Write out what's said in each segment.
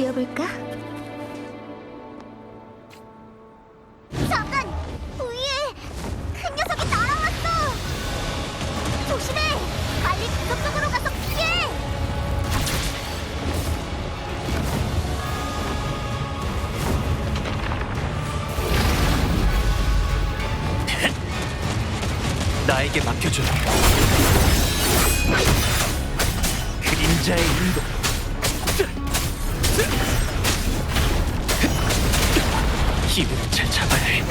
뛰어볼까? 잠깐! 위에 큰 녀석이 날아왔어! 조심해! 빨리 그쪽으로 가서 피해! 나에게 맡겨줘. 그림자의 인도. 힘을 잘 잡아야 해.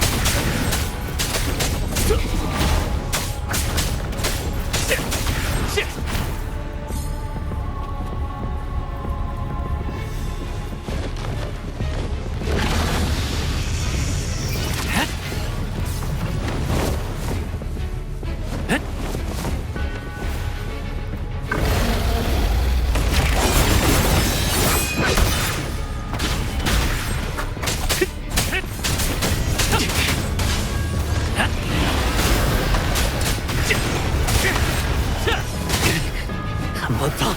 한 번 더.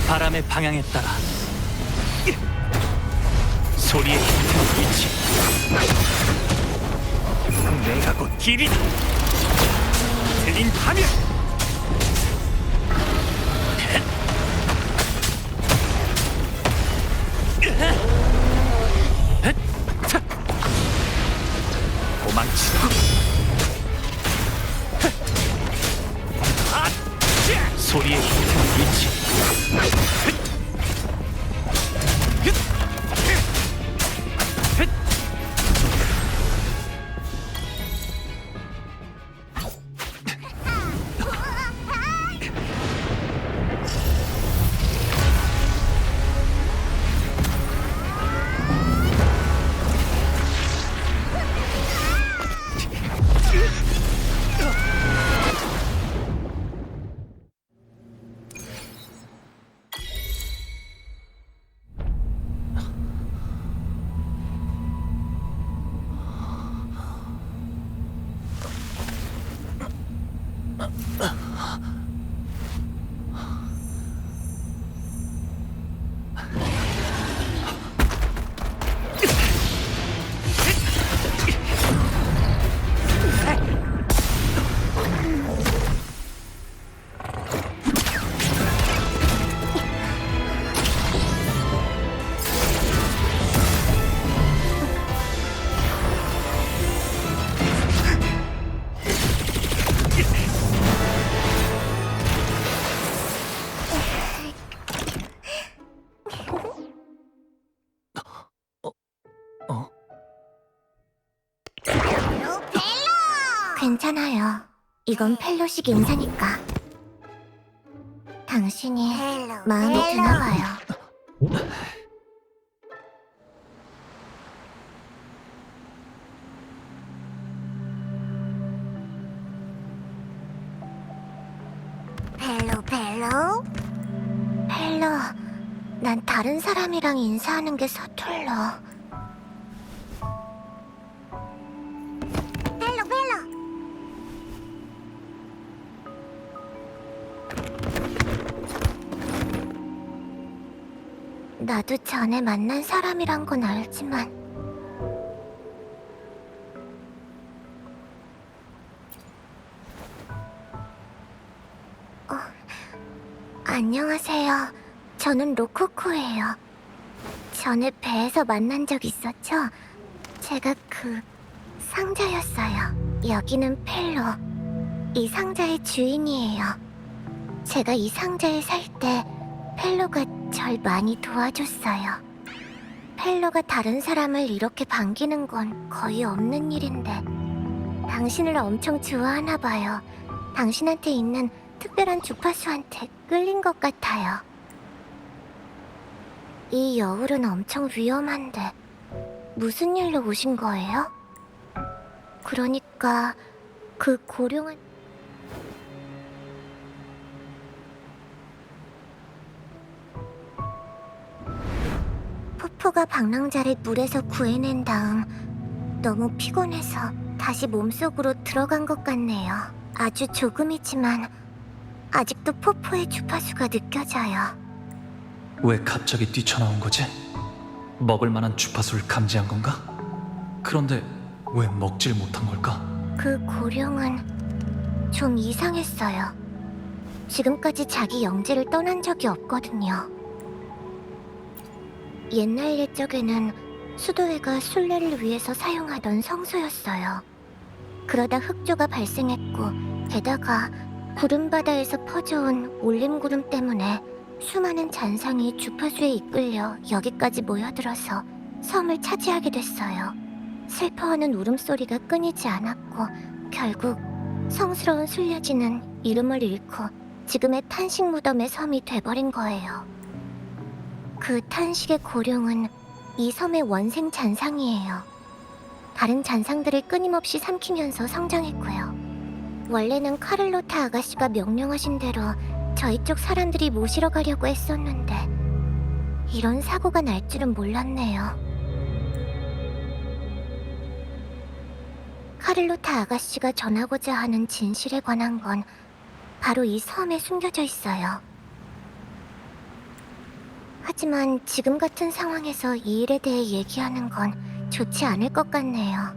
바람의 방향에 따라 소리의 힘든 위치. 내가 곧 길이다. 들린 하면 도망치고 소리의 힘든 위치. 괜찮아요. 이건 펠로식 인사니까. 당신이 마음에 드나 봐요. 펠로? 펠로, 난 다른 사람이랑 인사하는 게 서툴러. 펠로. 나도 전에 만난 사람이란 건 알지만 안녕하세요. 저는 로코코예요. 전에 배에서 만난 적 있었죠? 제가 그 상자였어요. 여기는 펠로. 이 상자의 주인이에요. 제가 이 상자에 살 때 펠로가 절 많이 도와줬어요. 펠러가 다른 사람을 이렇게 반기는 건 거의 없는 일인데 당신을 엄청 좋아하나 봐요. 당신한테 있는 특별한 주파수한테 끌린 것 같아요. 이 여울은 엄청 위험한데 무슨 일로 오신 거예요? 그러니까 그 고령한... 푸푸가 방랑자를 물에서 구해낸 다음 너무 피곤해서 다시 몸속으로 들어간 것 같네요. 아주 조금이지만 아직도 푸푸의 주파수가 느껴져요. 왜 갑자기 뛰쳐나온 거지? 먹을 만한 주파수를 감지한 건가? 그런데 왜 먹질 못한 걸까? 그 고령은 좀 이상했어요. 지금까지 자기 영지를 떠난 적이 없거든요. 옛날 옛적에는 수도회가 순례를 위해서 사용하던 성소였어요. 그러다 흑조가 발생했고 게다가 구름바다에서 퍼져온 올림구름 때문에 수많은 잔상이 주파수에 이끌려 여기까지 모여들어서 섬을 차지하게 됐어요. 슬퍼하는 울음소리가 끊이지 않았고 결국 성스러운 순례지는 이름을 잃고 지금의 탄식 무덤의 섬이 돼버린 거예요. 그 탄식의 고령은 이 섬의 원생 잔상이에요. 다른 잔상들을 끊임없이 삼키면서 성장했고요. 원래는 카를로타 아가씨가 명령하신 대로 저희 쪽 사람들이 모시러 가려고 했었는데 이런 사고가 날 줄은 몰랐네요. 카를로타 아가씨가 전하고자 하는 진실에 관한 건 바로 이 섬에 숨겨져 있어요. 하지만 지금 같은 상황에서 이 일에 대해 얘기하는 건 좋지 않을 것 같네요.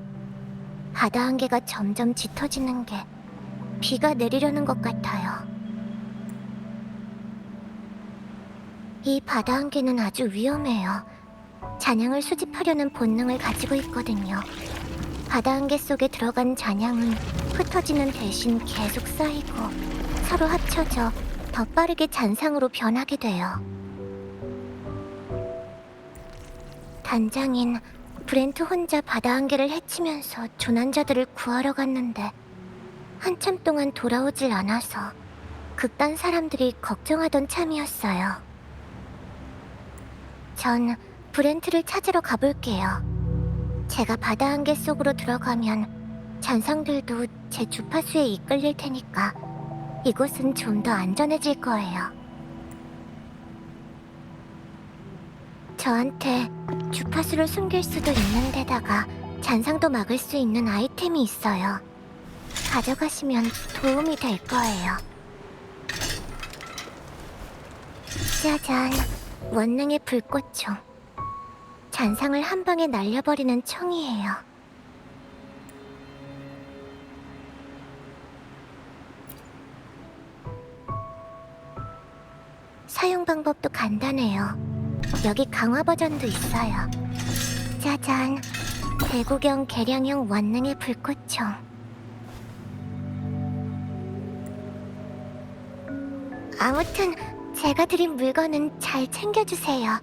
바다 한계가 점점 짙어지는 게 비가 내리려는 것 같아요. 이 바다 한계는 아주 위험해요. 잔향을 수집하려는 본능을 가지고 있거든요. 바다 한계 속에 들어간 잔향은 흩어지는 대신 계속 쌓이고 서로 합쳐져 더 빠르게 잔상으로 변하게 돼요. 단장인 브렌트 혼자 바다 한계를 헤치면서 조난자들을 구하러 갔는데 한참 동안 돌아오질 않아서 극단 사람들이 걱정하던 참이었어요. 전 브렌트를 찾으러 가볼게요. 제가 바다 한계 속으로 들어가면 잔상들도 제 주파수에 이끌릴 테니까 이곳은 좀 더 안전해질 거예요. 저한테 주파수를 숨길 수도 있는 데다가 잔상도 막을 수 있는 아이템이 있어요. 가져가시면 도움이 될 거예요. 짜잔, 원능의 불꽃총. 잔상을 한 방에 날려버리는 총이에요. 사용 방법도 간단해요. 여기 강화 버전도 있어요. 짜잔, 대구경 개량형 원능의 불꽃총. 아무튼 제가 드린 물건은 잘 챙겨주세요.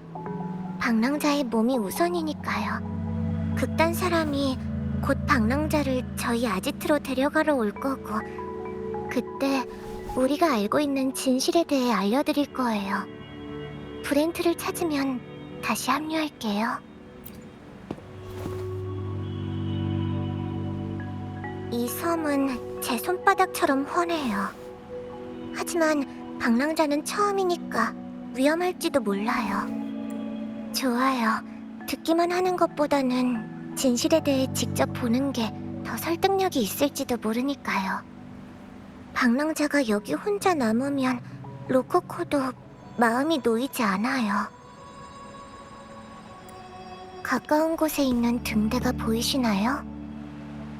방랑자의 몸이 우선이니까요. 극단 사람이 곧 방랑자를 저희 아지트로 데려가러 올 거고 그때 우리가 알고 있는 진실에 대해 알려드릴 거예요. 브렌트를 찾으면 다시 합류할게요. 이 섬은 제 손바닥처럼 훤해요. 하지만 방랑자는 처음이니까 위험할지도 몰라요. 좋아요. 듣기만 하는 것보다는 진실에 대해 직접 보는 게 더 설득력이 있을지도 모르니까요. 방랑자가 여기 혼자 남으면 로코코도 마음이 놓이지 않아요. 가까운 곳에 있는 등대가 보이시나요?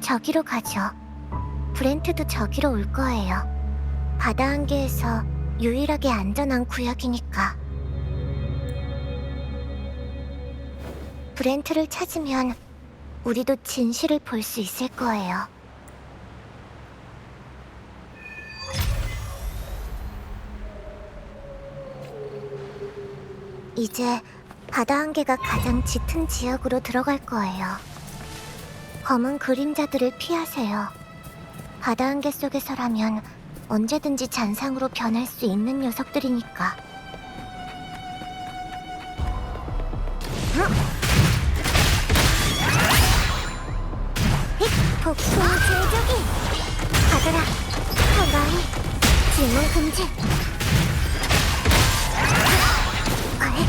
저기로 가죠. 브렌트도 저기로 올 거예요. 바다 한계에서 유일하게 안전한 구역이니까. 브렌트를 찾으면 우리도 진실을 볼 수 있을 거예요. 이제 바다 한계가 가장 짙은 지역으로 들어갈 거예요. 검은 그림자들을 피하세요. 바다 한계 속에서라면 언제든지 잔상으로 변할 수 있는 녀석들이니까. 복수 제조기! 받아라! 가만히! 질문 금지! 아이.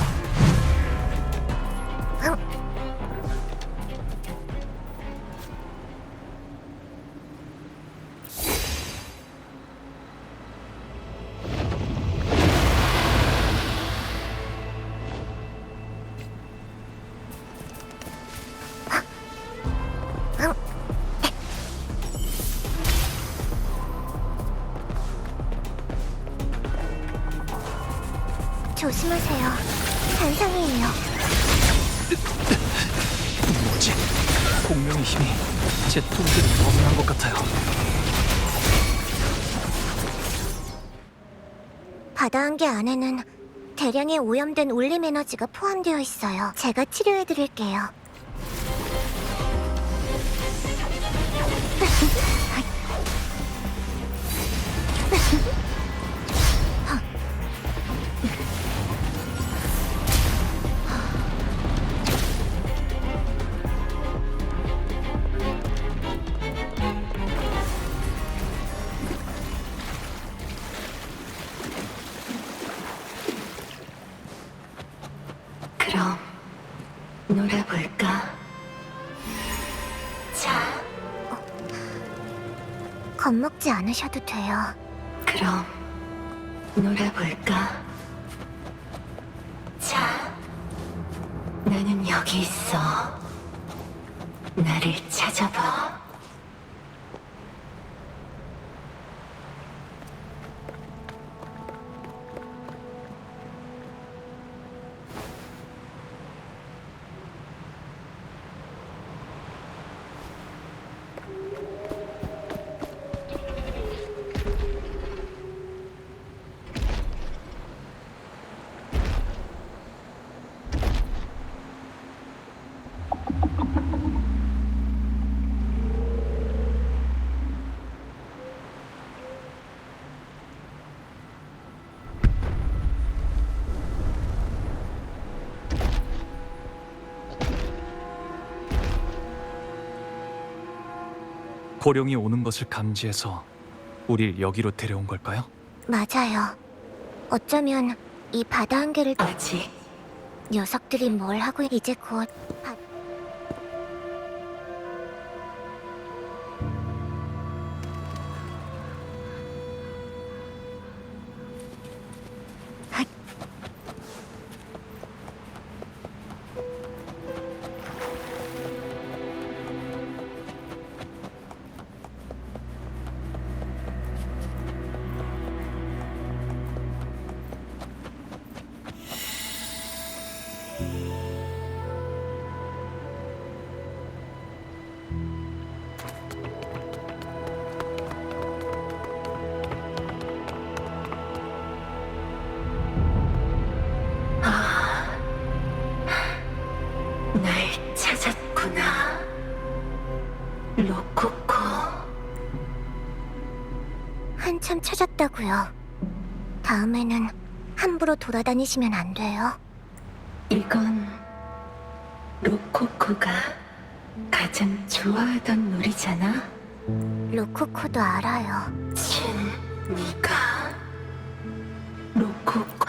조심하세요. 잔상이에요. 뭐지? 공명의 힘이 제 뚱기를 범인한 것 같아요. 바다 한계 안에는 대량의 오염된 울림 에너지가 포함되어 있어요. 제가 치료해드릴게요. 그럼 놀아볼까? 자, 겁먹지 않으셔도 돼요. 그럼 놀아볼까? 자, 나는 여기 있어. 나를 찾아봐. 고룡이 오는 것을 감지해서 우릴 여기로 데려온 걸까요? 맞아요. 어쩌면 이 바다 한계를 아직 녀석들이 뭘 하고 이제 곧 날 찾았구나. 로코코. 한참 찾았다고요. 다음에는 함부로 돌아다니시면 안 돼요. 이건 로코코가 가장 좋아하던 놀이잖아. 로코코도 알아요. 네가 로코코.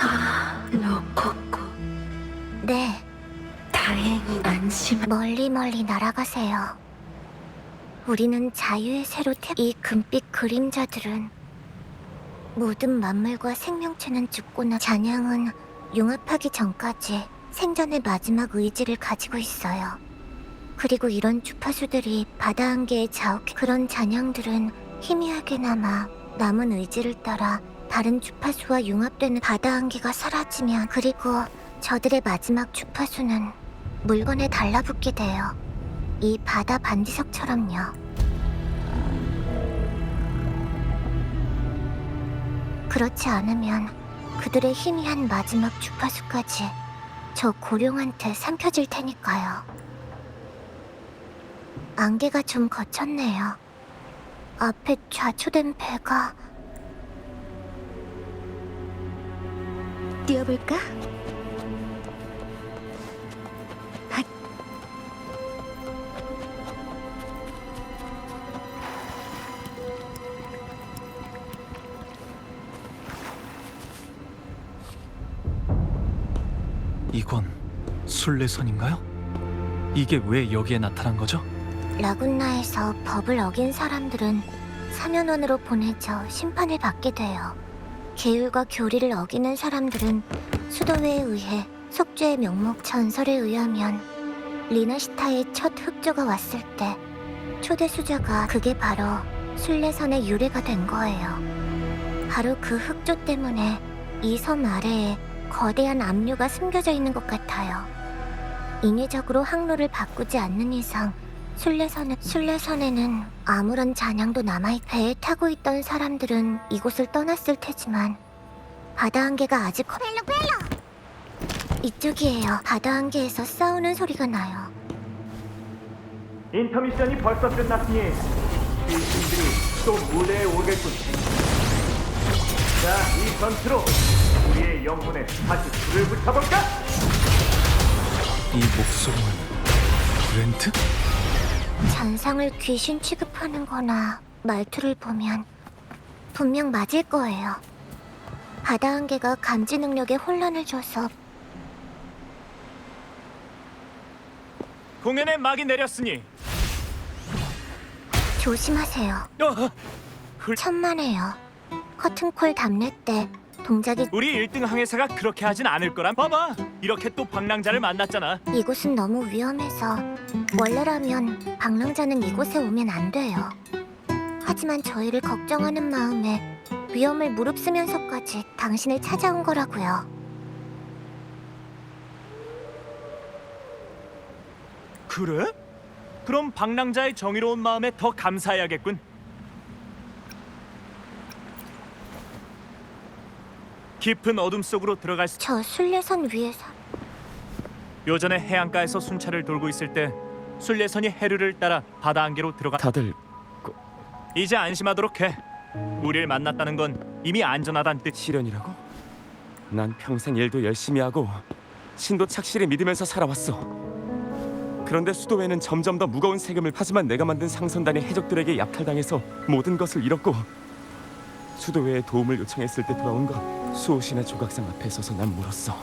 로코코. 네, 다행히 안심. 멀리 날아가세요. 우리는 자유의 새로 이 금빛 그림자들은 모든 만물과 생명체는 죽거나 잔향은 융합하기 전까지 생전의 마지막 의지를 가지고 있어요. 그리고 이런 주파수들이 바다 한계에 그런 잔향들은 희미하게나마 남은 의지를 따라 다른 주파수와 융합되는 바다 한계가 사라지면 그리고 저들의 마지막 주파수는 물건에 달라붙게 돼요. 이 바다 반지석처럼요. 그렇지 않으면 그들의 희미한 마지막 주파수까지 저 고룡한테 삼켜질 테니까요. 안개가 좀 거쳤네요. 앞에 좌초된 배가... 뛰어볼까? 이건 순례선인가요? 이게 왜 여기에 나타난 거죠? 라군나에서 법을 어긴 사람들은 사면원으로 보내져 심판을 받게 돼요. 계율과 교리를 어기는 사람들은 수도회에 의해 속죄의 명목 전설에 의하면 리나시타의 첫 흑조가 왔을 때 초대 수자가 그게 바로 순례선의 유래가 된 거예요. 바로 그 흑조 때문에 이 섬 아래에 거대한 압류가 숨겨져 있는 것 같아요. 인위적으로 항로를 바꾸지 않는 이상 순례선에는 아무런 잔향도 남아있. 배에 타고 있던 사람들은 이곳을 떠났을 테지만 바다 한계가 아직 이쪽이에요. 바다 한계에서 싸우는 소리가 나요. 인터미션이 벌써 끝났으니 일신들이 또 무대에 오르겠군. 자, 이 전투로 우리의 영혼에 다시 불을 붙여볼까? 이 목소리는 브렌트? 잔상을 귀신 취급하는 거나 말투를 보면 분명 맞을 거예요. 바다 한계가 감지 능력에 혼란을 줘서 공연의 막이 내렸으니 조심하세요. 훌- 천만에요. 커튼콜 답례 때 동작이... 우리 1등 항해사가 그렇게 하진 않을 거란. 봐봐, 이렇게 또 방랑자를 만났잖아. 이곳은 너무 위험해서 원래라면 방랑자는 이곳에 오면 안 돼요. 하지만 저희를 걱정하는 마음에 위험을 무릅쓰면서까지 당신을 찾아온 거라고요. 그래? 그럼 방랑자의 정의로운 마음에 더 감사해야겠군. 깊은 어둠 속으로 들어갈 수... 저 순례선 위에서 요전에 해안가에서 순찰을 돌고 있을 때 순례선이 해류를 따라 바다 안개로 들어가... 다들 이제 안심하도록 해. 우리를 만났다는 건 이미 안전하단 뜻. 시련이라고? 난 평생 일도 열심히 하고 신도 착실히 믿으면서 살아왔어. 그런데 수도회는 점점 더 무거운 세금을... 하지만 내가 만든 상선단이 해적들에게 약탈당해서 모든 것을 잃었고 수도회에 도움을 요청했을 때 돌아온 것 수호신의 조각상 앞에 서서 난 물었어.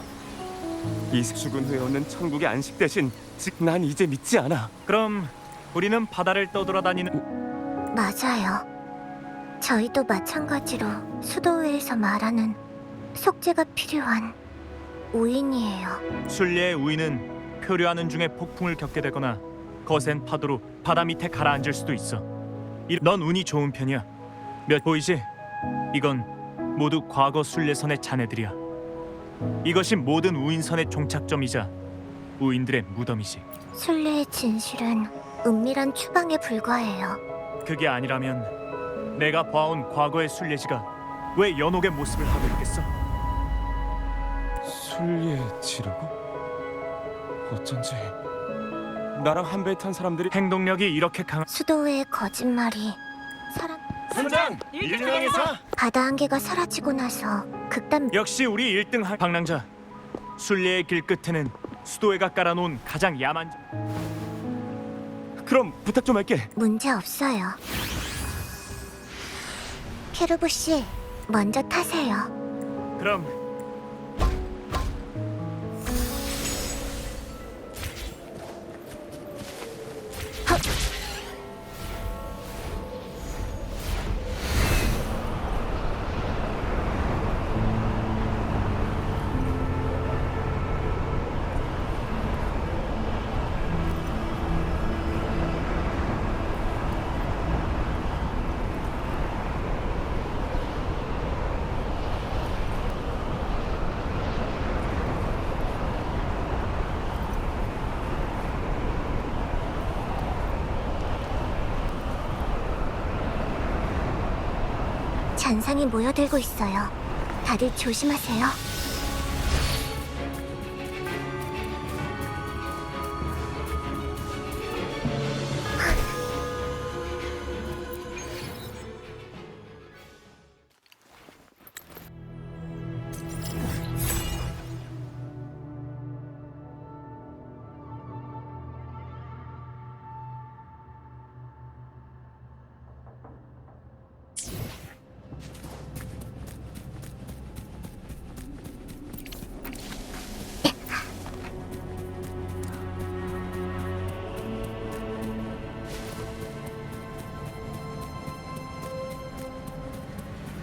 이 죽은 후에 오는 천국의 안식 대신 즉 난 이제 믿지 않아. 그럼 우리는 바다를 떠돌아다니는... 맞아요. 저희도 마찬가지로 수도회에서 말하는 속죄가 필요한 우인이에요. 순례의 우인은 표류하는 중에 폭풍을 겪게 되거나 거센 파도로 바다 밑에 가라앉을 수도 있어. 넌 운이 좋은 편이야. 몇 보이지? 이건 모두 과거 순례선의 자네들이야. 이것이 모든 우인선의 종착점이자 우인들의 무덤이지. 순례의 진실은 은밀한 추방에 불과해요. 그게 아니라면 내가 봐온 과거의 순례지가 왜 연옥의 모습을 하고 있겠어? 순례지라고? 어쩐지 나랑 한 배에 탄 사람들이 행동력이 이렇게 강한... 수도회의 거짓말이 사람... 선장! 1등 항해사! 바다 한계가 사라지고 나서 극단... 역시 우리 1등 방랑자. 순례의 길 끝에는 수도회가 깔아놓은 가장 야만... 그럼 부탁 좀 할게. 문제 없어요. 케루브 씨, 먼저 타세요. 그럼 잔상이 모여들고 있어요. 다들 조심하세요.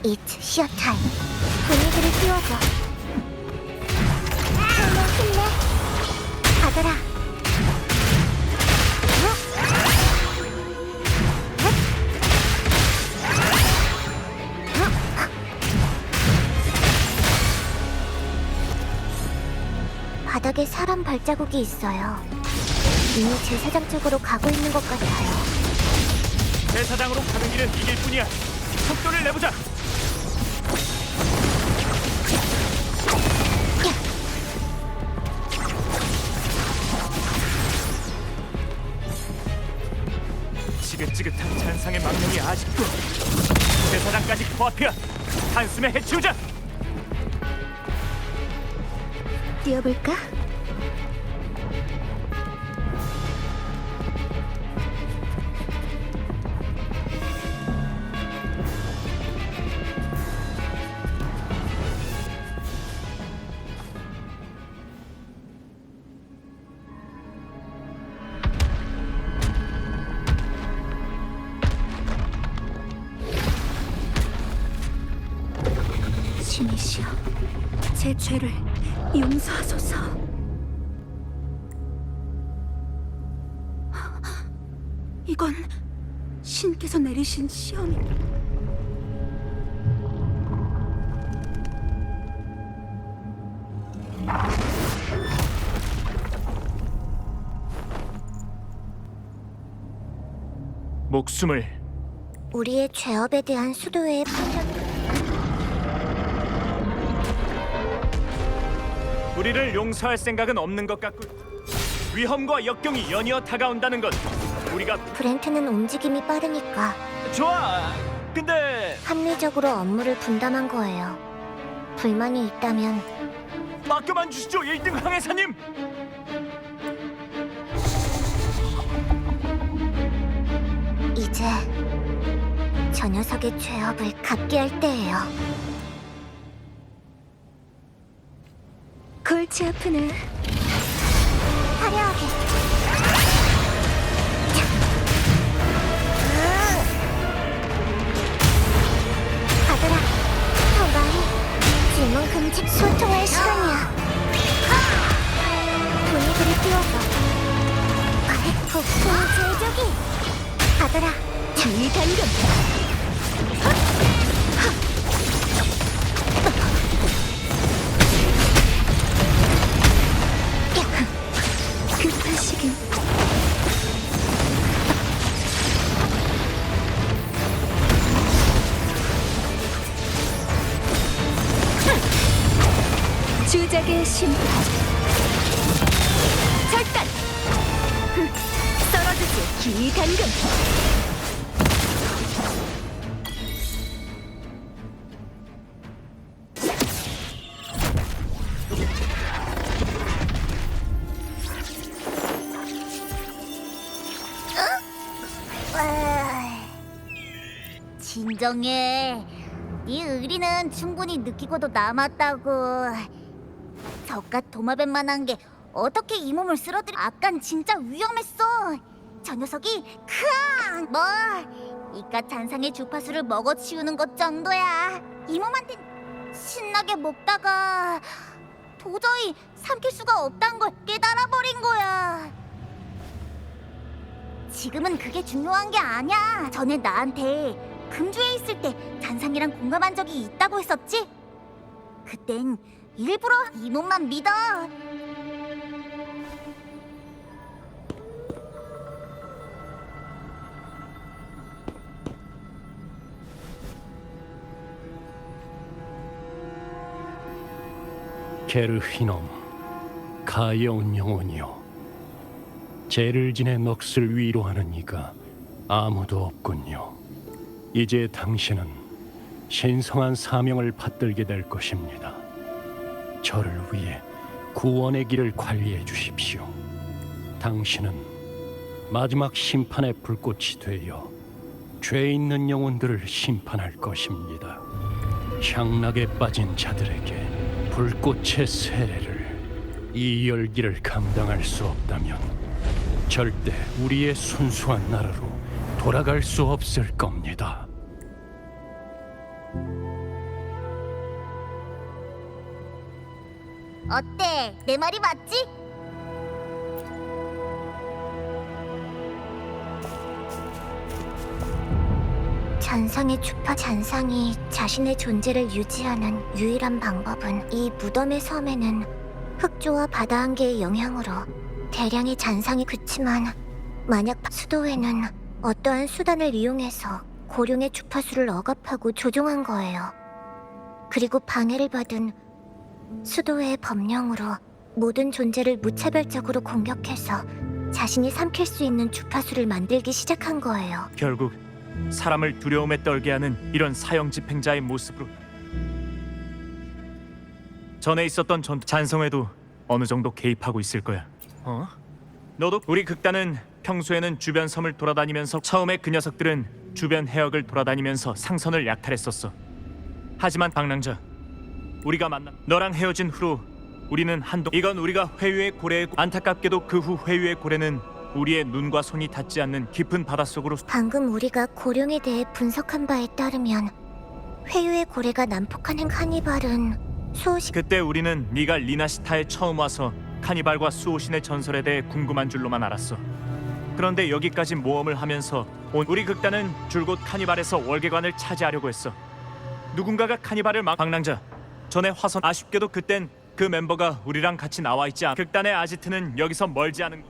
It's show time. 분위기를 띄워줘. 정말 힘내. 받아라. 바닥에 사람 발자국이 있어요. 이미 제사장 쪽으로 가고 있는 것 같아요. 대사장으로 가는 길은 이길 뿐이야. 속도를 내보자. 지긋지긋한 잔상의 망령이 아직도 대사장까지 코앞이야. 한숨에 해치우자. 뛰어볼까? 신이시여, 제 죄를 용서하소서. 이건 신께서 내리신 시험이. 목숨을 우리의 죄업에 대한 수도회의 판단. 우리를 용서할 생각은 없는 것 같고 위험과 역경이 연이어 다가온다는 건 우리가 브렌트는 움직임이 빠르니까 좋아. 근데 합리적으로 업무를 분담한 거예요. 불만이 있다면 맡겨만 주시죠, 1등 항해사님. 이제 저 녀석의 죄업을 갚게 할 때예요. 골치 아프네. 화려하게. 받아라. 더 많이. 질문 금지. 소통할 시간이야. 분위기를 띄워줘. 폭풍 제조기. 받아라. 장미단금. 급하시긴. 주작의 심판. 절단. 썰어주지. 기단금. 진정해. 네 의리는 충분히 느끼고도 남았다고. 저깟 도마뱀만한 게 어떻게 이 몸을 쓸어들여? 아깐 진짜 위험했어. 저 녀석이 크앙 뭐 이깟 잔상의 주파수를 먹어치우는 것 정도야. 이 몸한텐 신나게 먹다가 도저히 삼킬 수가 없단 걸 깨달아버린 거야. 지금은 그게 중요한 게 아니야. 전에 나한테 금주에 있을 때 잔상이랑 공감한 적이 있다고 했었지? 그땐 일부러 이 몸만 믿어. 게르히놈, 가여운 영혼이여, 죄를 지내 넋을 위로하는 이가 아무도 없군요. 이제 당신은 신성한 사명을 받들게 될 것입니다. 저를 위해 구원의 길을 관리해 주십시오. 당신은 마지막 심판의 불꽃이 되어 죄 있는 영혼들을 심판할 것입니다. 향락에 빠진 자들에게 불꽃의 세례를, 이 열기를 감당할 수 없다면 절대 우리의 순수한 나라로 돌아갈 수 없을 겁니다. 어때? 내 말이 맞지? 잔상의 주파 잔상이 자신의 존재를 유지하는 유일한 방법은 이 무덤의 섬에는 흑조와 바다 한계의 영향으로 대량의 잔상이 그치만 만약 수도회는 어떠한 수단을 이용해서 고룡의 주파수를 억압하고 조종한 거예요. 그리고 방해를 받은 수도회의 법령으로 모든 존재를 무차별적으로 공격해서 자신이 삼킬 수 있는 주파수를 만들기 시작한 거예요. 결국 사람을 두려움에 떨게 하는 이런 사형 집행자의 모습으로 전에 있었던 잔성에도 어느 정도 개입하고 있을 거야. 너도 우리 극단은 평소에는 주변 섬을 돌아다니면서 처음에 그 녀석들은 주변 해역을 돌아다니면서 상선을 약탈했었어. 하지만 방랑자, 우리가 만나 너랑 헤어진 후로 우리는 이건 우리가 회유의 고래의 안타깝게도 그 후 회유의 고래는 우리의 눈과 손이 닿지 않는 깊은 바닷속으로 방금 우리가 고룡에 대해 분석한 바에 따르면 회유의 고래가 난폭한 카니발은 수호신 그때 우리는 네가 리나시타에 처음 와서 카니발과 수호신의 전설에 대해 궁금한 줄로만 알았어. 그런데 여기까지 모험을 하면서 우리 극단은 줄곧 카니발에서 월계관을 차지하려고 했어. 누군가가 카니발을 방랑자, 전에 화선 아쉽게도 그땐 그 멤버가 우리랑 같이 나와 있지 않아. 극단의 아지트는 여기서 멀지 않은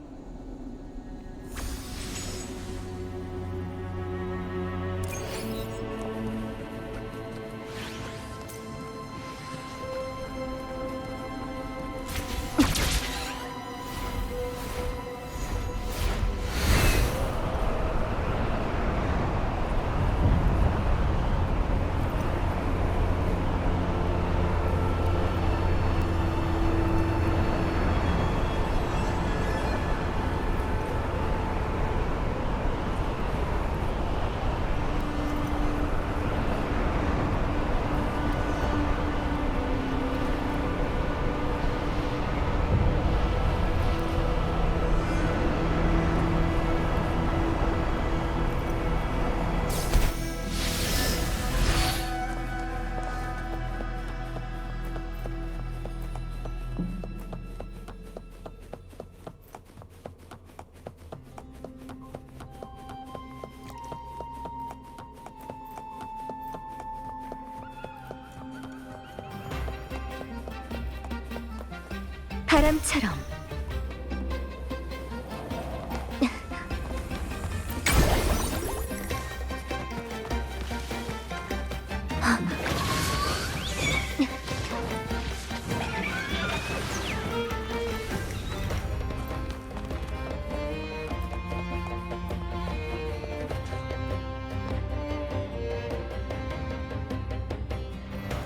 바람처럼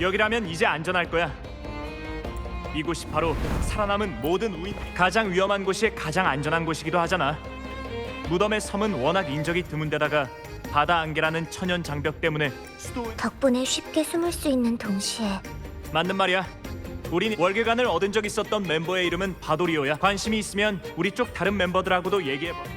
여기라면 이제 안전할 거야. 이곳이 바로 살아남은 모든 우인 가장 위험한 곳이 가장 안전한 곳이기도 하잖아. 무덤의 섬은 워낙 인적이 드문데다가 바다 안개라는 천연 장벽 때문에 수도 덕분에 쉽게 숨을 수 있는 동시에 맞는 말이야. 우린 월계관을 얻은 적 있었던 멤버의 이름은 바도리오야. 관심이 있으면 우리 쪽 다른 멤버들하고도 얘기해봐.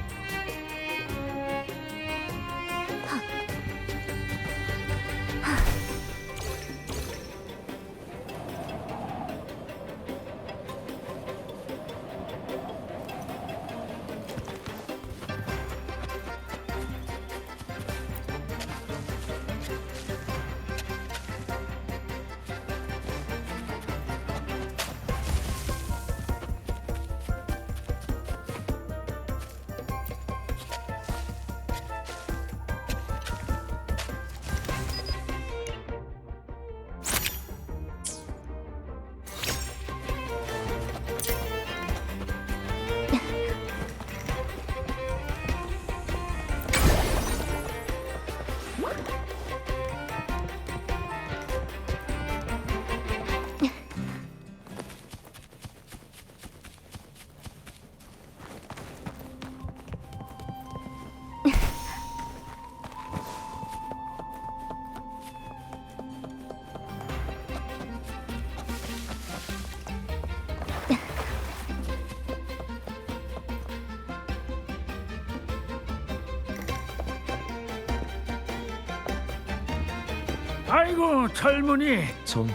아이고 젊은이 전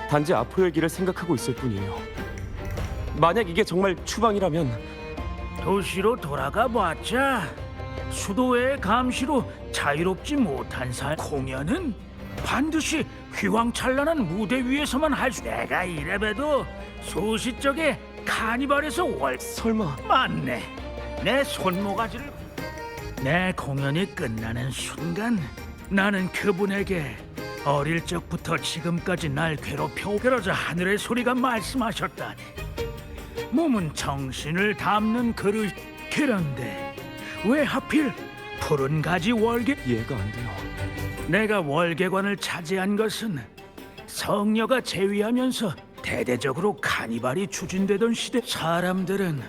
단지 앞으로의 길을 생각하고 있을 뿐이에요. 만약 이게 정말 추방이라면 도시로 돌아가 봤자 수도의 감시로 자유롭지 못한 공연은 반드시 휘황찬란한 무대 위에서만 할 수. 내가 이래봬도 소시적에 카니발에서 설마 맞네. 내 손모가지를. 내 공연이 끝나는 순간 나는 그분에게 어릴 적부터 지금까지 날 괴롭혀. 그러자 하늘의 소리가 말씀하셨다니. 몸은 정신을 담는 그릇. 그런데 왜 하필 푸른 가지 월계? 이해가 안 돼요. 내가 월계관을 차지한 것은 성녀가 재위하면서 대대적으로 카니발이 추진되던 시대. 사람들은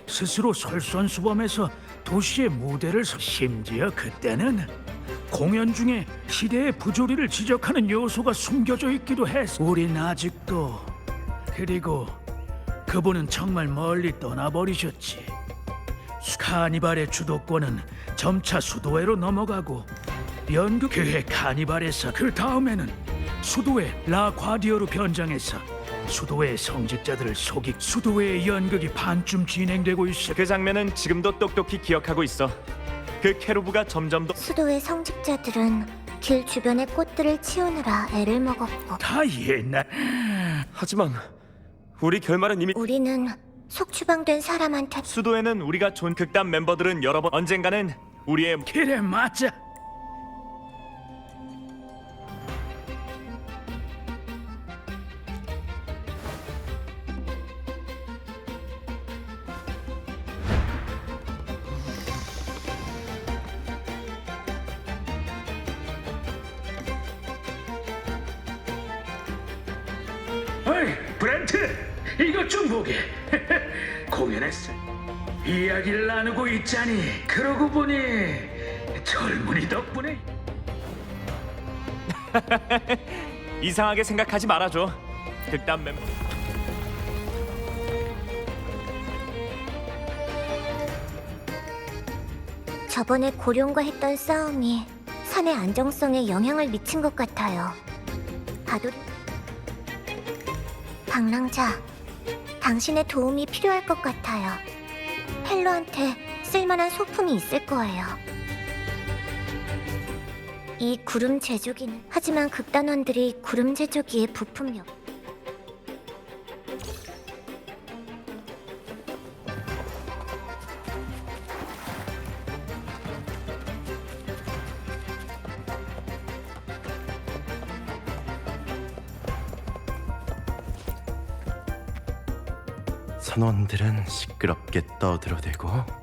스스로 솔선수범해서 도시의 무대를 심지어 그때는 공연 중에 시대의 부조리를 지적하는 요소가 숨겨져 있기도 했어. 우린 아직도. 그리고 그분은 정말 멀리 떠나버리셨지. 카니발의 주도권은 점차 수도회로 넘어가고 연극 그해 카니발에서 그 다음에는 수도회 라과디어로 변장해서 수도회의 성직자들을 속이. 수도회의 연극이 반쯤 진행되고 있어. 그 장면은 지금도 똑똑히 기억하고 있어. 그 케루브가 점점 더 수도의 성직자들은 길 주변의 꽃들을 치우느라 애를 먹었고, 다 옛날. 하지만 우리 결말은 이미 우리는 속추방된 사람한테 수도에는 우리가 존 극단 멤버들은 여러 번 언젠가는 우리의 그래 맞아. 어이 브렌트, 이것 좀 보게. 공연했어. 이야기를 나누고 있자니 그러고 보니 젊은이 덕분에. 이상하게 생각하지 말아줘. 극단 멤버 저번에 고룡과 했던 싸움이 산의 안정성에 영향을 미친 것 같아요. 바도 방랑자, 당신의 도움이 필요할 것 같아요. 헬로한테 쓸만한 소품이 있을 거예요. 이 구름 제조기는 하지만 극단원들이 구름 제조기의 부품력 선원들은 시끄럽게 떠들어대고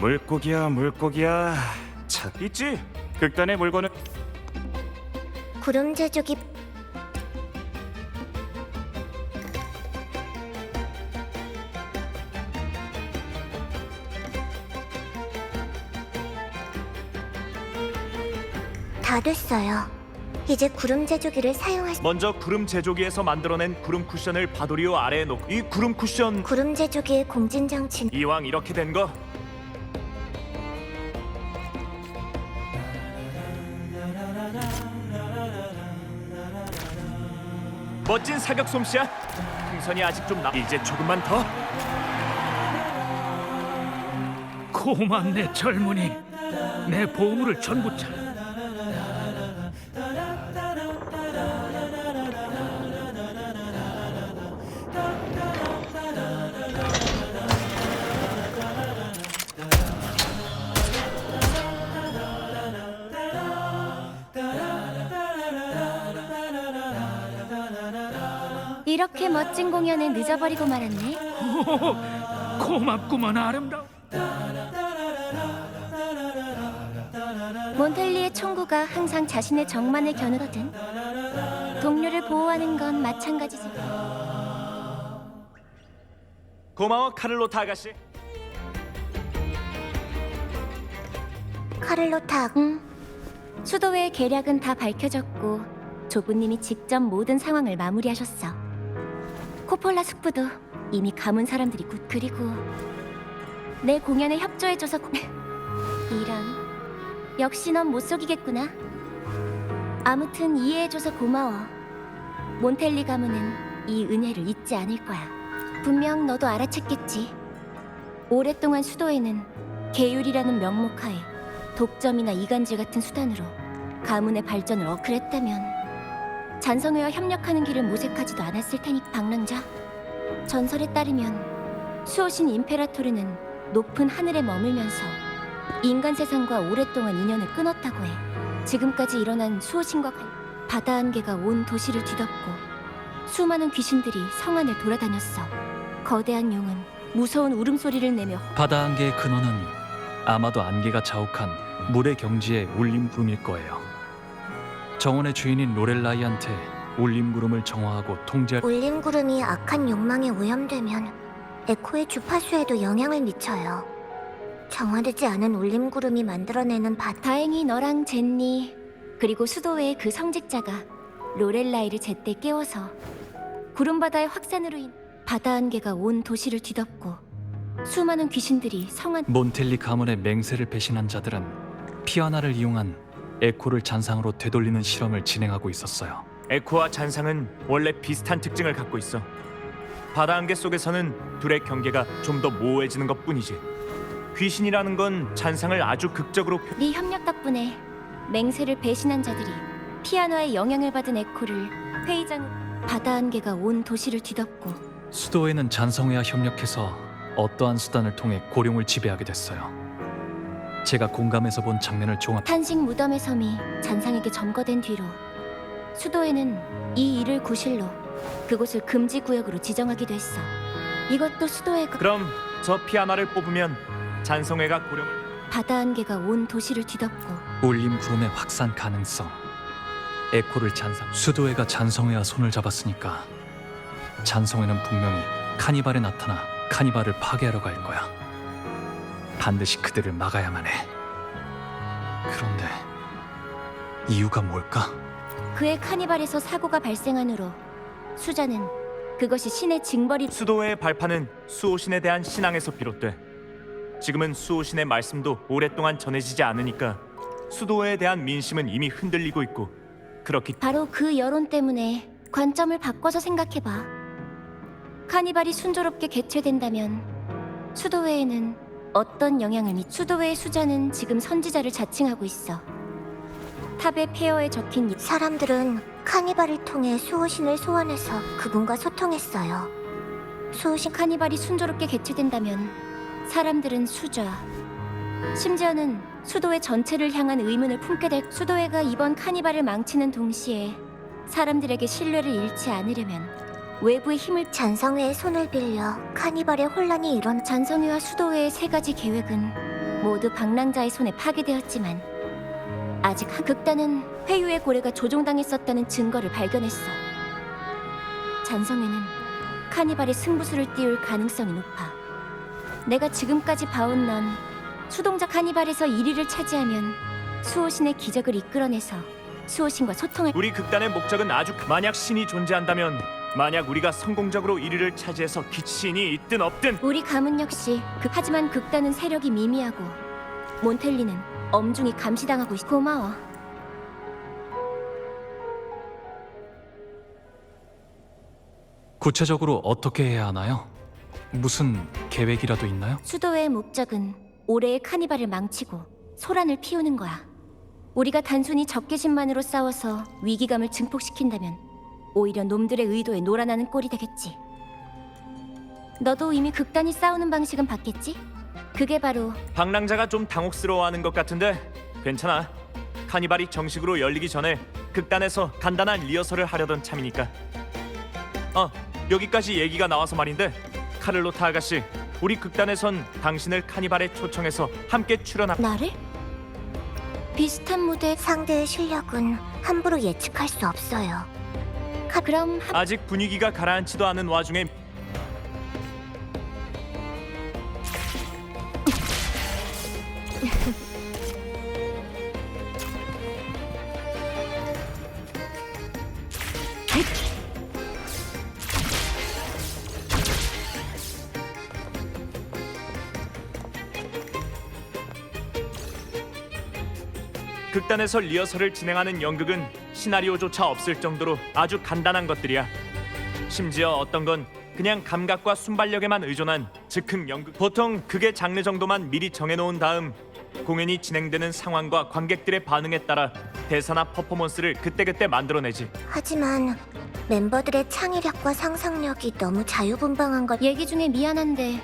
물고기야 물고기야. 참 있지. 극단의 물건은 구름 제조기 다 됐어요. 이제 구름 제조기를 사용할 수... 먼저 구름 제조기에서 만들어낸 구름 쿠션을 바도리오 아래에 놓고 이 구름 쿠션 구름 제조기의 공진 장치는 이왕 이렇게 된 거 멋진 사격 솜씨야. 풍선이 아직 좀 이제 조금만 더. 고맙네 젊은이. 내 보물을 전부 찾. 이렇게 멋진 공연을 늦어버리고 말았네. 고맙구만 아름다워. 몬텔리의 총구가 항상 자신의 정만을 겨누거든. 동료를 보호하는 건 마찬가지지. 고마워 카를로타 아가씨. 카를로타, 수도회의 계략은 다 밝혀졌고 조부님이 직접 모든 상황을 마무리하셨어. 코폴라 숙부도 이미 가문 사람들이 그리고 내 공연에 협조해줘서 이런, 역시 넌 못 속이겠구나. 아무튼 이해해줘서 고마워. 몬텔리 가문은 이 은혜를 잊지 않을 거야. 분명 너도 알아챘겠지. 오랫동안 수도회는 계율이라는 명목하에 독점이나 이간질 같은 수단으로 가문의 발전을 어크했다면 잔성회와 협력하는 길을 모색하지도 않았을 테니. 방랑자, 전설에 따르면 수호신 임페라토르는 높은 하늘에 머물면서 인간 세상과 오랫동안 인연을 끊었다고 해. 지금까지 일어난 수호신과 바다 안개가 온 도시를 뒤덮고 수많은 귀신들이 성 안을 돌아다녔어. 거대한 용은 무서운 울음소리를 내며 바다 안개의 근원은 아마도 안개가 자욱한 물의 경지의 울림구름일 거예요. 정원의 주인인 로렐라이한테 울림구름을 정화하고 통제할 울림구름이 악한 욕망에 오염되면 에코의 주파수에도 영향을 미쳐요. 정화되지 않은 울림구름이 만들어내는 다행히 너랑 젠니 그리고 수도회의 그 성직자가 로렐라이를 제때 깨워서 구름바다의 확산으로 바다 안개가 온 도시를 뒤덮고 수많은 귀신들이 성 안 몬텔리 가문의 맹세를 배신한 자들은 피아나를 이용한 에코를 잔상으로 되돌리는 실험을 진행하고 있었어요. 에코와 잔상은 원래 비슷한 특징을 갖고 있어. 바다 안개 속에서는 둘의 경계가 좀 더 모호해지는 것뿐이지. 귀신이라는 건 잔상을 아주 극적으로 네 협력 덕분에 맹세를 배신한 자들이 피아노의 영향을 받은 에코를 회의장으로 바다 안개가 온 도시를 뒤덮고 수도회는 잔성회와 협력해서 어떠한 수단을 통해 고룡을 지배하게 됐어요. 제가 공감해서 본 장면을 종합 탄식 무덤의 섬이 잔상에게 점거된 뒤로 수도회는 이 일을 구실로 그곳을 금지 구역으로 지정하기도 했어. 이것도 수도회가 그럼 저 피아나를 뽑으면 잔성회가 고령을 바다 안개가 온 도시를 뒤덮고 울림구름의 확산 가능성, 에코를 잔상 수도회가 잔성회와 손을 잡았으니까 잔성회는 분명히 카니발에 나타나 카니발을 파괴하러 갈 거야. 반드시 그들을 막아야만 해. 그런데 이유가 뭘까? 그의 카니발에서 사고가 발생한 후로 수자는 그것이 신의 징벌이 수도회의 발판은 수호신에 대한 신앙에서 비롯돼. 지금은 수호신의 말씀도 오랫동안 전해지지 않으니까 수도회에 대한 민심은 이미 흔들리고 있고 그렇기 바로 그 여론 때문에 관점을 바꿔서 생각해봐. 카니발이 순조롭게 개최된다면 수도회에는 어떤 영향을 수도회의 수자는 지금 선지자를 자칭하고 있어. 탑의 폐허에 적힌 사람들은 카니발을 통해 수호신을 소환해서 그분과 소통했어요. 수호신 카니발이 순조롭게 개최된다면 사람들은 수자, 심지어는 수도회 전체를 향한 의문을 품게 될. 수도회가 이번 카니발을 망치는 동시에 사람들에게 신뢰를 잃지 않으려면 외부의 힘을 잔성회의 손을 빌려 카니발의 혼란이 일어나 잔성회와 수도회의 세 가지 계획은 모두 방랑자의 손에 파괴되었지만 아직 극단은 회유의 고래가 조종당했었다는 증거를 발견했어. 잔성회는 카니발의 승부수를 띄울 가능성이 높아. 내가 지금까지 봐온 넌 수동자 카니발에서 1위를 차지하면 수호신의 기적을 이끌어내서 수호신과 소통할. 우리 극단의 목적은 아주 만약 신이 존재한다면 만약 우리가 성공적으로 1위를 차지해서 신이 있든 없든 우리 가문 역시 하지만 극단은 세력이 미미하고 몬텔리는 엄중히 감시당하고 있어. 고마워. 구체적으로 어떻게 해야 하나요? 무슨 계획이라도 있나요? 수도회의 목적은 올해의 카니발을 망치고 소란을 피우는 거야. 우리가 단순히 적개심만으로 싸워서 위기감을 증폭시킨다면 오히려 놈들의 의도에 놀아나는 꼴이 되겠지. 너도 이미 극단이 싸우는 방식은 봤겠지? 그게 바로 방랑자가 좀 당혹스러워하는 것 같은데 괜찮아. 카니발이 정식으로 열리기 전에 극단에서 간단한 리허설을 하려던 참이니까. 여기까지 얘기가 나와서 말인데 카를로타 아가씨, 우리 극단에선 당신을 카니발에 초청해서 함께 출연하. 나를? 비슷한 무대. 상대의 실력은 함부로 예측할 수 없어요. 그럼 아직 분위기가 가라앉지도 않은 와중에 극단에서 리허설을 진행하는 연극은 시나리오조차 없을 정도로 아주 간단한 것들이야. 심지어 어떤 건 그냥 감각과 순발력에만 의존한 즉흥 연극. 보통 극의 장르 정도만 미리 정해놓은 다음 공연이 진행되는 상황과 관객들의 반응에 따라 대사나 퍼포먼스를 그때그때 만들어내지. 하지만 멤버들의 창의력과 상상력이 너무 자유분방한 것. 얘기 중에 미안한데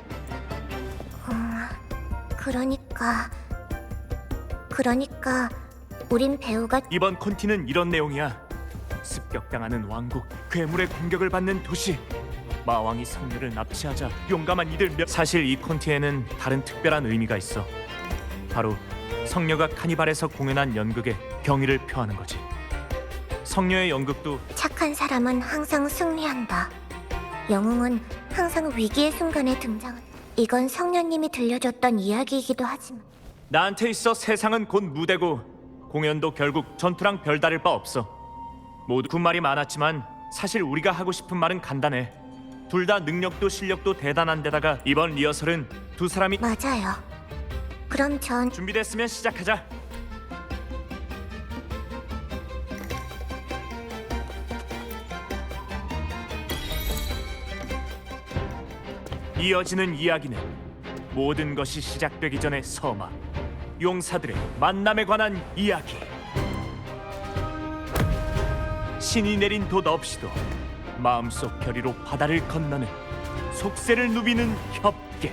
그러니까 우린 배우가 이번 콘티는 이런 내용이야. 습격당하는 왕국, 괴물의 공격을 받는 도시, 마왕이 성녀를 납치하자 용감한 이들 사실 이 콘티에는 다른 특별한 의미가 있어. 바로 성녀가 카니발에서 공연한 연극에 경의를 표하는 거지. 성녀의 연극도 착한 사람은 항상 승리한다. 영웅은 항상 위기의 순간에 등장. 이건 성녀님이 들려줬던 이야기이기도 하지만 나한테 있어 세상은 곧 무대고 공연도 결국 전투랑 별다를 바 없어. 모두 군말이 많았지만 사실 우리가 하고 싶은 말은 간단해. 둘 다 능력도 실력도 대단한 데다가 이번 리허설은 두 사람이 맞아요. 그럼 전 준비됐으면 시작하자. 이어지는 이야기는 모든 것이 시작되기 전의 서막, 용사들의 만남에 관한 이야기. 신이 내린 돛 없이도 마음속 결의로 바다를 건너는 속세를 누비는 협계.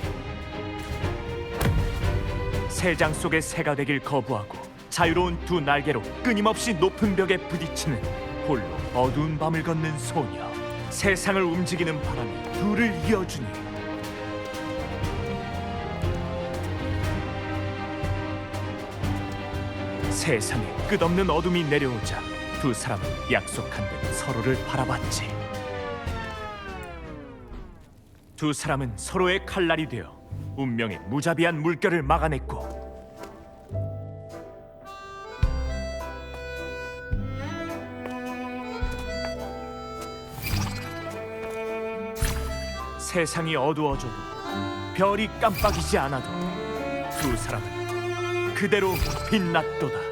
새장 속의 새가 되길 거부하고 자유로운 두 날개로 끊임없이 높은 벽에 부딪히는 홀로 어두운 밤을 걷는 소녀. 세상을 움직이는 바람이 둘을 이어주니 세상에 끝없는 어둠이 내려오자 두 사람은 약속한 듯 서로를 바라봤지. 두 사람은 서로의 칼날이 되어 운명의 무자비한 물결을 막아냈고 세상이 어두워져도 별이 깜빡이지 않아도 두 사람은 그대로 빛났도다.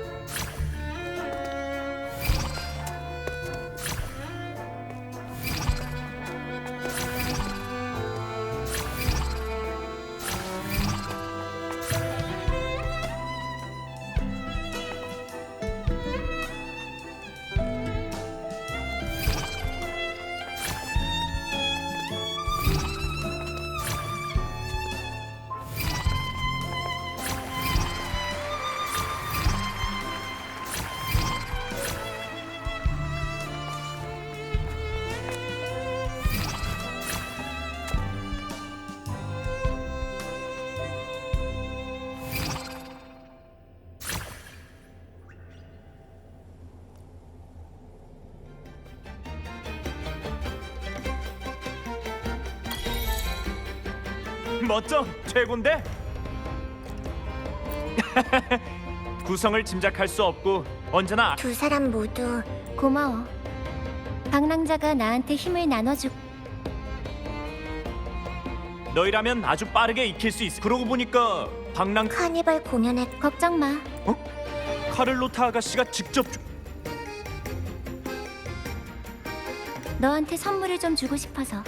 멋져, 최곤데? 구성을 짐작할 수 없고 언제나 두 사람 모두 고마워. 방랑자가 나한테 힘을 나눠주고. 너희라면 아주 빠르게 익힐 수 있어. 그러고 보니까 방랑 카니발 공연에 걱정 마. 카를로타 아가씨가 직접 너한테 선물을 좀 주고 싶어서.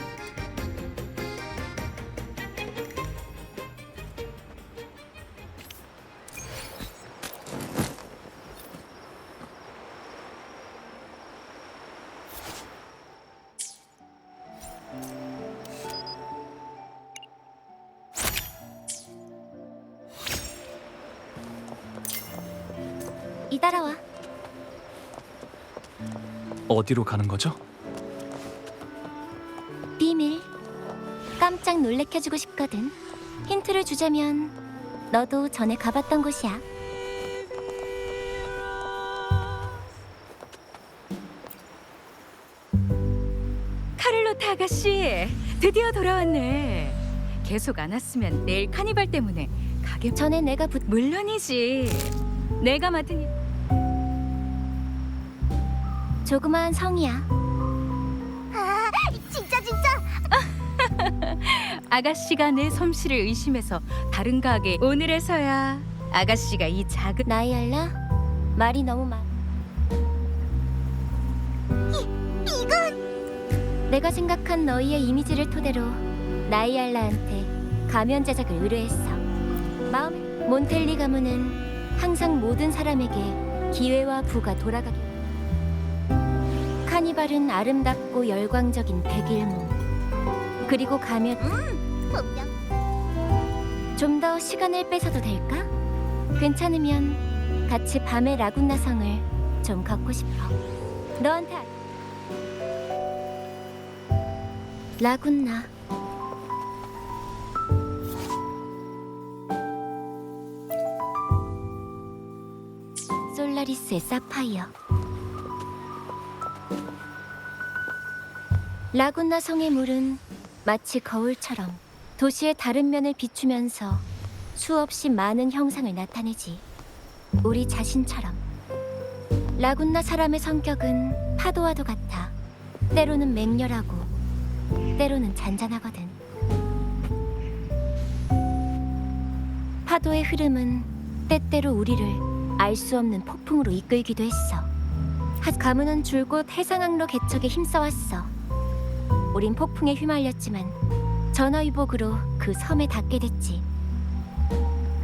따라와. 어디로 가는 거죠? 비밀. 깜짝 놀래켜주고 싶거든. 힌트를 주자면 너도 전에 가봤던 곳이야. 다가씨, 드디어 돌아왔네. 계속 안 왔으면 내일 카니발 때문에 가게 전에 내가 물론이지. 내가 맡은 일. 조그마한 성이야. 아, 진짜. 아가씨가 내 솜씨를 의심해서 다른 가게 오늘에서야 아가씨가 이 작은 나이알라, 말이 너무 많아. 이건 내가 생각한 너희의 이미지를 토대로 나이알라한테 가면 제작을 의뢰했어. 몬텔리 가문은 항상 모든 사람에게 기회와 부가 돌아가기. 카니발은 아름답고 열광적인 백일몽. 그리고 가면 분명 좀 더 시간을 뺏어도 될까? 괜찮으면 같이 밤의 라군나 성을 좀 걷고 싶어. 너한테 라군나. 솔라리스의 사파이어. 라군나 성의 물은 마치 거울처럼 도시의 다른 면을 비추면서 수없이 많은 형상을 나타내지. 우리 자신처럼. 라군나 사람의 성격은 파도와도 같아. 때로는 맹렬하고 때로는 잔잔하거든. 파도의 흐름은 때때로 우리를 알 수 없는 폭풍으로 이끌기도 했어. 가문은 줄곧 해상항로 개척에 힘써왔어. 우린 폭풍에 휘말렸지만 전화위복으로 그 섬에 닿게 됐지.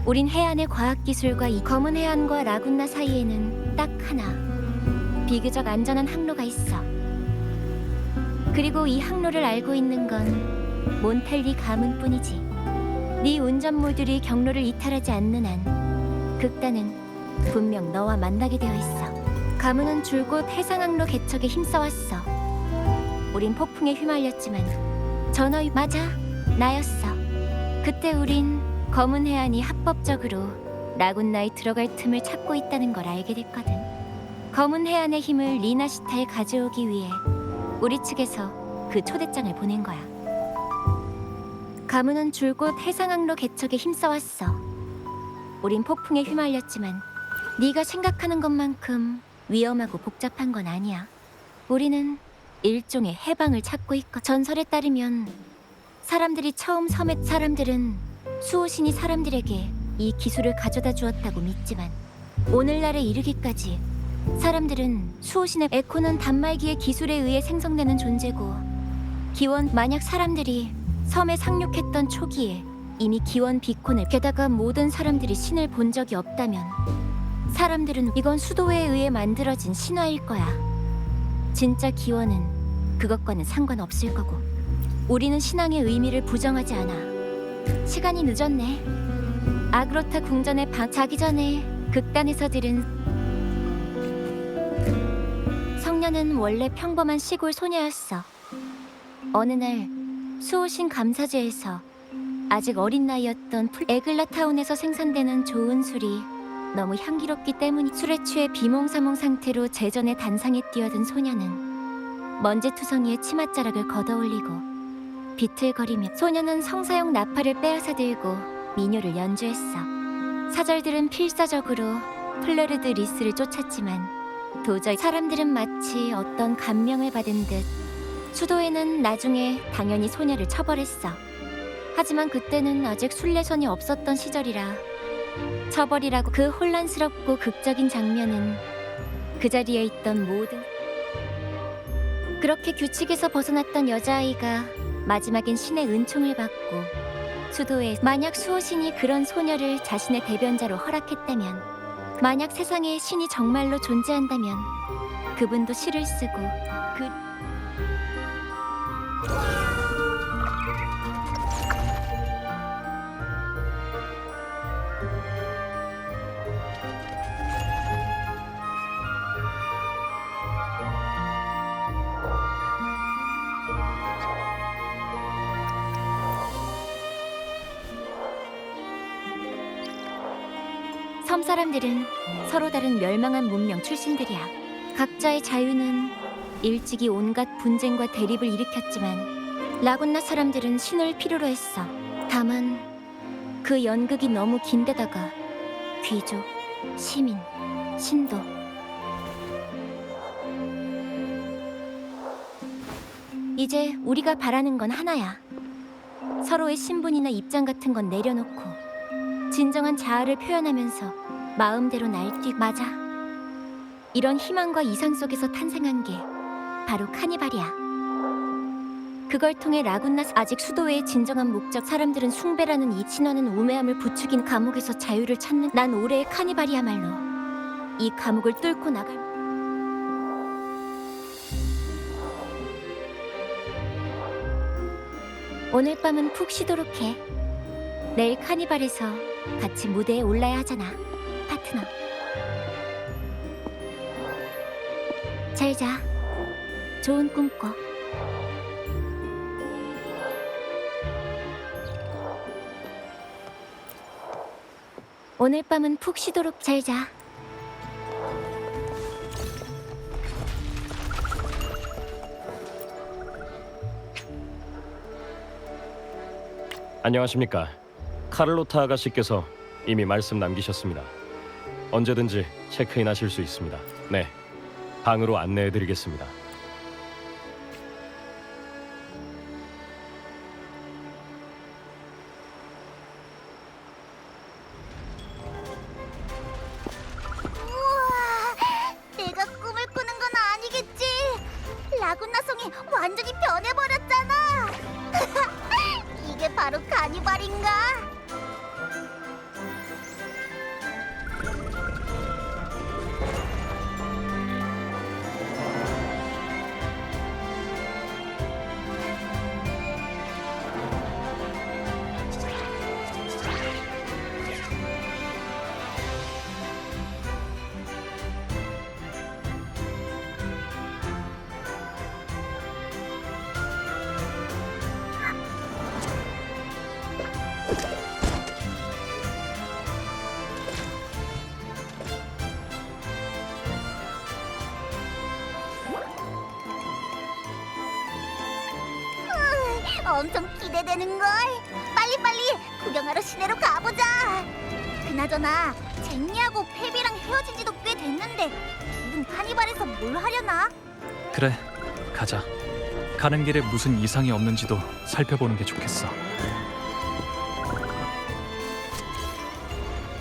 우린 해안의 과학기술과 이 검은 해안과 라군나 사이에는 딱 하나 비교적 안전한 항로가 있어. 그리고 이 항로를 알고 있는 건 몬텔리 가문뿐이지. 네 운전물들이 경로를 이탈하지 않는 한 극단은 분명 너와 만나게 되어 있어. 가문은 줄곧 해상항로 개척에 힘써왔어. 우린 폭풍에 휘말렸지만 맞아, 나였어. 그때 우린 검은 해안이 합법적으로 라군나에 들어갈 틈을 찾고 있다는 걸 알게 됐거든. 검은 해안의 힘을 리나시타에 가져오기 위해 우리 측에서 그 초대장을 보낸 거야. 가문은 줄곧 해상항로 개척에 힘써왔어. 우린 폭풍에 휘말렸지만 네가 생각하는 것만큼 위험하고 복잡한 건 아니야. 우리는 일종의 해방을 찾고 있고, 전설에 따르면 사람들이 처음 사람들은 수호신이 사람들에게 이 기술을 가져다 주었다고 믿지만 오늘날에 이르기까지 사람들은 수호신의 에코는 단말기의 기술에 의해 생성되는 존재고, 만약 사람들이 섬에 상륙했던 초기에 이미 기원 비콘을, 게다가 모든 사람들이 신을 본 적이 없다면 사람들은 이건 수도회에 의해 만들어진 신화일 거야. 진짜 기원은 그것과는 상관없을 거고, 우리는 신앙의 의미를 부정하지 않아. 시간이 늦었네. 아그로타 궁전에 자기 전에 극단에서 들은 성녀는 원래 평범한 시골 소녀였어. 어느 날 수호신 감사제에서 아직 어린 나이였던 에글라타운에서 생산되는 좋은 술이 너무 향기롭기 때문에 술에 취해 비몽사몽 상태로 제전의 단상에 뛰어든 소녀는 먼지투성이에 치맛자락을 걷어올리고 비틀거리며, 소녀는 성사용 나팔을 빼앗아 들고 민요를 연주했어. 사절들은 필사적으로 플레르드 리스를 쫓았지만 도저히 사람들은 마치 어떤 감명을 받은 듯 수도에는 나중에 당연히 소녀를 처벌했어. 하지만 그때는 아직 순례선이 없었던 시절이라 처벌이라고 그 혼란스럽고 극적인 장면은 그 자리에 있던 모든, 그렇게 규칙에서 벗어났던 여자아이가 마지막엔 신의 은총을 받고 수도에, 만약 수호신이 그런 소녀를 자신의 대변자로 허락했다면, 만약 세상에 신이 정말로 존재한다면 그분도 시를 쓰고 섬 사람들은 서로 다른 멸망한 문명 출신들이야. 각자의 자유는 일찍이 온갖 분쟁과 대립을 일으켰지만 라군나 사람들은 신을 필요로 했어. 다만 그 연극이 너무 긴데다가 귀족, 시민, 신도 이제 우리가 바라는 건 하나야. 서로의 신분이나 입장 같은 건 내려놓고 진정한 자아를 표현하면서 마음대로 날뛰. 맞아. 이런 희망과 이상 속에서 탄생한 게 바로 카니발이야. 그걸 통해 라군나 아직 수도회의 진정한 목적 사람들은 숭배라는 이 신화는 우매함을 부추긴 감옥에서 자유를 찾는 난 올해의 카니발이야말로 이 감옥을 뚫고 나갈 오늘 밤은 푹 쉬도록 해. 내일 카니발에서 같이 무대에 올라야 하잖아, 파트너. 잘 자. 좋은 꿈 꿔. 오늘 밤은 푹 쉬도록 잘 자. 안녕하십니까. 카를로타 아가씨께서 이미 말씀 남기셨습니다. 언제든지 체크인하실 수 있습니다. 네, 방으로 안내해드리겠습니다. 우와, 내가 꿈을 꾸는 건 아니겠지? 라군나 성이 완전히 변해버렸잖아. 이게 바로 카니발인가? 엄청 기대되는걸. 빨리빨리 구경하러 시내로 가보자. 그나저나 잭니하고 페비랑 헤어진 지도 꽤 됐는데 둘은 카니발에서 뭘 하려나? 그래, 가자. 가는 길에 무슨 이상이 없는지도 살펴보는 게 좋겠어.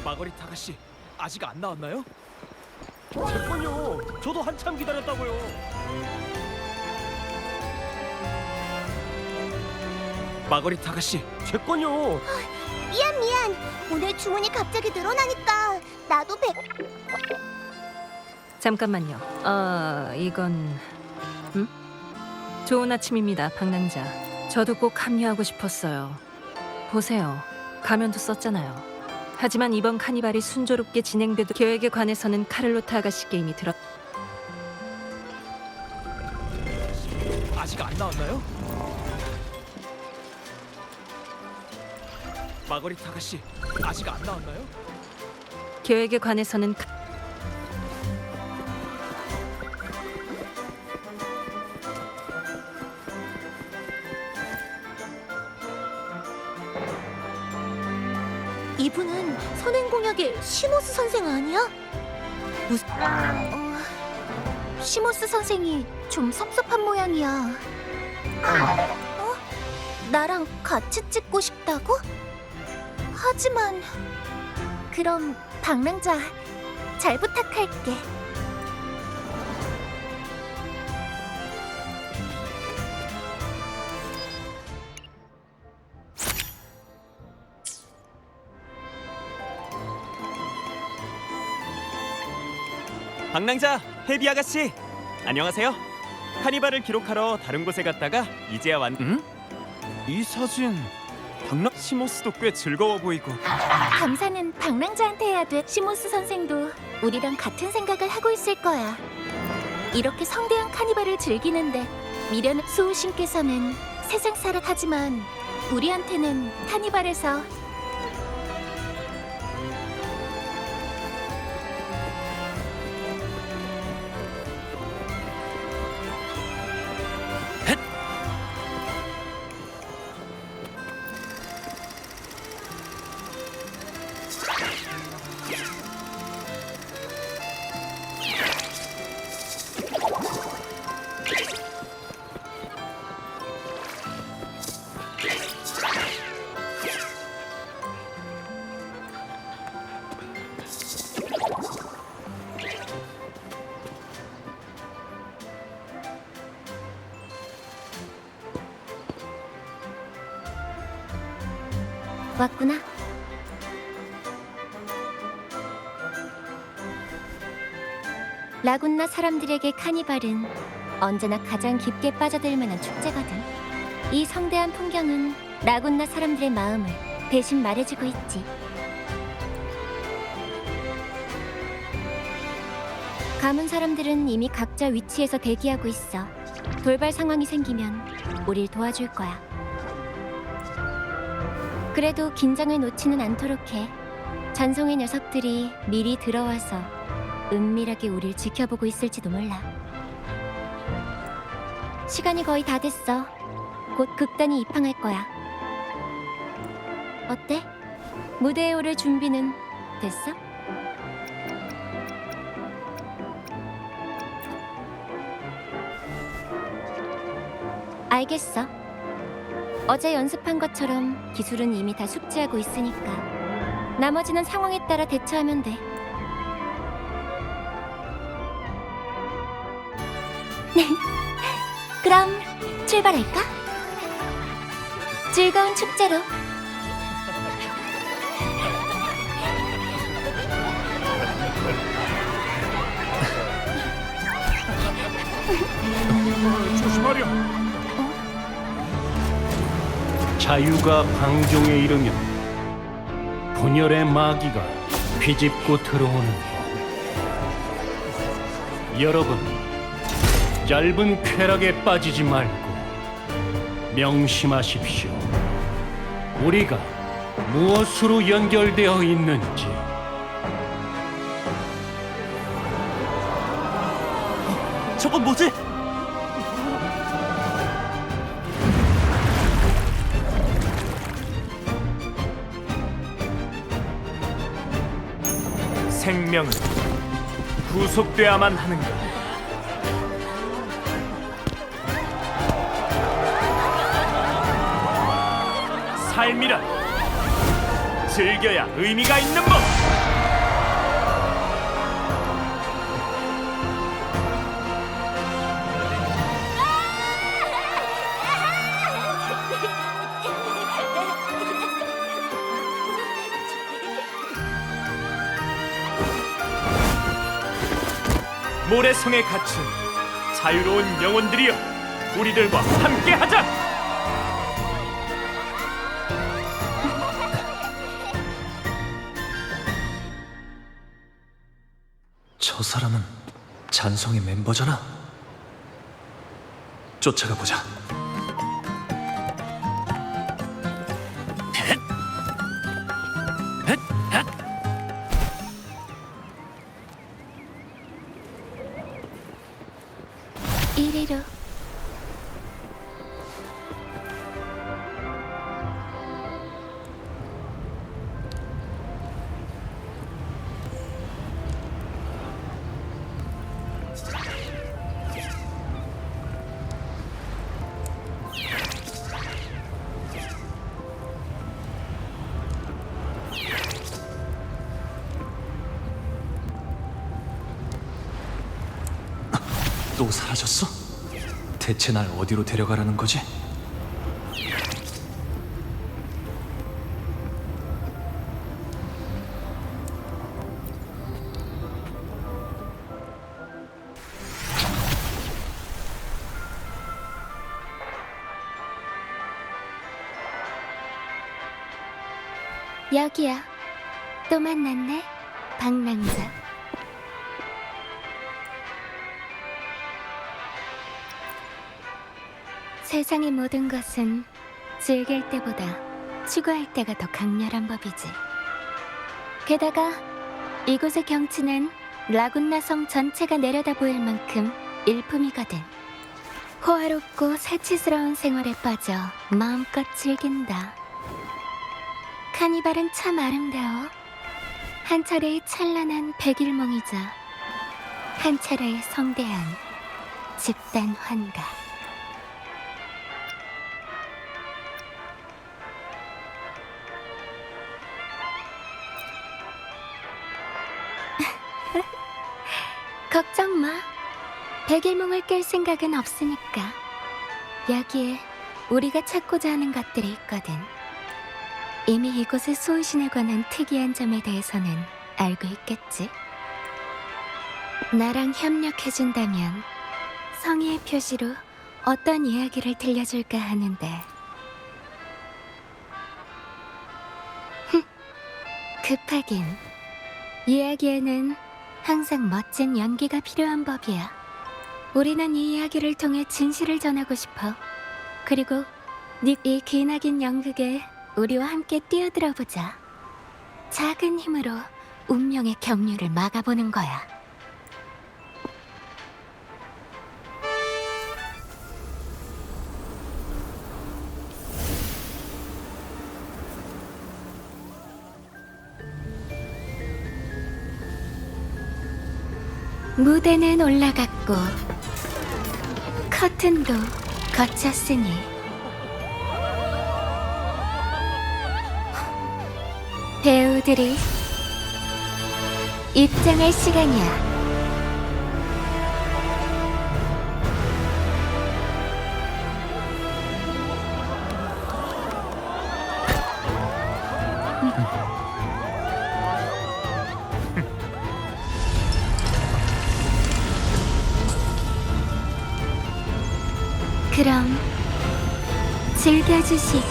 마거리트 아가씨 아직 안 나왔나요? 잠깐요. 저도 한참 기다렸다고요. 마거리트 아가씨 제 건요. 미안. 오늘 주문이 갑자기 늘어나니까 나도 잠깐만요. 이건 좋은 아침입니다, 방랑자. 저도 꼭 합류하고 싶었어요. 보세요. 가면도 썼잖아요. 하지만 이번 카니발이 순조롭게 진행돼도 계획에 관해서는 카를로타 아가씨 게임이 들었. 아직 안 나왔나요? 마거리트 아가씨 아직 안 나왔나요? 계획에 관해서는 이분은 선행공약의 시모스 선생 아니야? 무슨... 시모스 선생이 좀 섭섭한 모양이야. 나랑 같이 찍고 싶다고? 하지만... 그럼 방랑자 잘 부탁할게. 방랑자 헤비 아가씨 안녕하세요. 카니발을 기록하러 다른 곳에 갔다가 이제야 왔. 응? 이 사진 시모스도 꽤 즐거워 보이고. 감사는 방랑자한테 해야 돼. 시모스 선생도 우리랑 같은 생각을 하고 있을 거야. 이렇게 성대한 카니발을 즐기는데 미련 수호신께서는 세상 사랑하지만 우리한테는 카니발에서 왔구나. 라군나 사람들에게 카니발은 언제나 가장 깊게 빠져들 만한 축제거든. 이 성대한 풍경은 라군나 사람들의 마음을 대신 말해주고 있지. 가문 사람들은 이미 각자 위치에서 대기하고 있어. 돌발 상황이 생기면 우릴 도와줄 거야. 그래도 긴장을 놓지는 않도록 해. 잔송의 녀석들이 미리 들어와서 은밀하게 우릴 지켜보고 있을지도 몰라. 시간이 거의 다 됐어. 곧 극단이 입항할 거야. 어때? 무대에 오를 준비는 됐어? 알겠어. 어제 연습한 것처럼 기술은 이미 다 숙지하고 있으니까 나머지는 상황에 따라 대처하면 돼. 그럼 출발할까? 즐거운 축제로. 조심하렴. 자유가 방종에 이르면 분열의 마귀가 비집고 들어오는 법. 여러분, 얇은 쾌락에 빠지지 말고 명심하십시오. 우리가 무엇으로 연결되어 있는지. 저건 뭐지? 생명은 구속돼야만 하는가? 삶이란 즐겨야 의미가 있는 법. 모래성에 갇힌 자유로운 영혼들이여, 우리들과 함께하자! 저 사람은 잔성의 멤버잖아. 쫓아가 보자. 이리로. 또 사라졌어? 대체 날 어디로 데려가라는 거지? 여기야. 또 만났네, 방랑자. 세상의 모든 것은 즐길 때보다 추구할 때가 더 강렬한 법이지. 게다가 이곳의 경치는 라군나 성 전체가 내려다 보일 만큼 일품이거든. 호화롭고 사치스러운 생활에 빠져 마음껏 즐긴다. 카니발은 참 아름다워. 한 차례의 찬란한 백일몽이자 한 차례의 성대한 집단 환가. 걱정 마. 백일몽을 깰 생각은 없으니까. 여기에 우리가 찾고자 하는 것들이 있거든. 이미 이곳의 수호신에 관한 특이한 점에 대해서는 알고 있겠지? 나랑 협력해준다면 성의의 표시로 어떤 이야기를 들려줄까 하는데. 급하긴. 이야기에는 항상 멋진 연기가 필요한 법이야. 우리는 이 이야기를 통해 진실을 전하고 싶어. 그리고 이 기나긴 연극에 우리와 함께 뛰어들어 보자. 작은 힘으로 운명의 경륜을 막아보는 거야. 무대는 올라갔고 커튼도 거쳤으니 배우들이 입장할 시간이야. 그럼 즐겨주시게.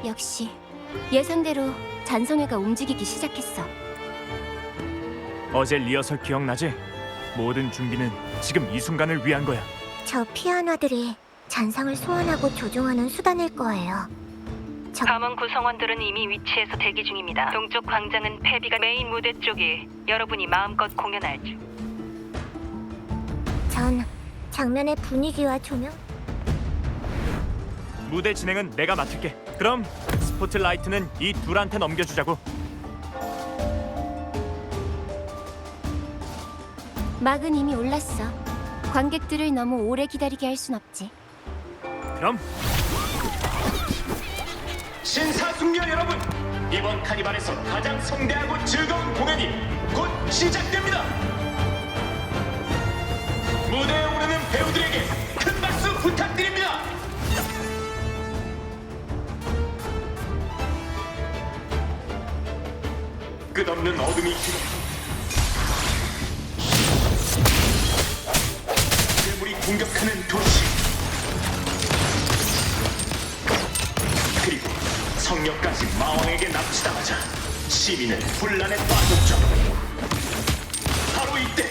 역시 예상대로 잔성회가 움직이기 시작했어. 어제 리허설 기억나지? 모든 준비는 지금 이 순간을 위한 거야. 저 피아노들이 잔상을 소환하고 조종하는 수단일 거예요. 감원 구성원들은 이미 위치에서 대기 중입니다. 동쪽 광장은 패비가 메인 무대 쪽이 여러분이 마음껏 공연할 줄. 전 장면의 분위기와 조명 무대 진행은 내가 맡을게. 그럼 스포트라이트는 이 둘한테 넘겨주자고. 막은 이미 올랐어. 관객들을 너무 오래 기다리게 할 순 없지. 그럼 신사숙녀 여러분, 이번 카니발에서 가장 성대하고 즐거운 공연이 곧 시작됩니다. 무대에 오르는 배우들에게 큰 박수 부탁드립니다. 끝없는 어둠이 길어 괴물이 공격하는 도시, 그리고 성녀까지 마왕에게 납치당하자 시민은 혼란에 빠졌죠. 바로 이때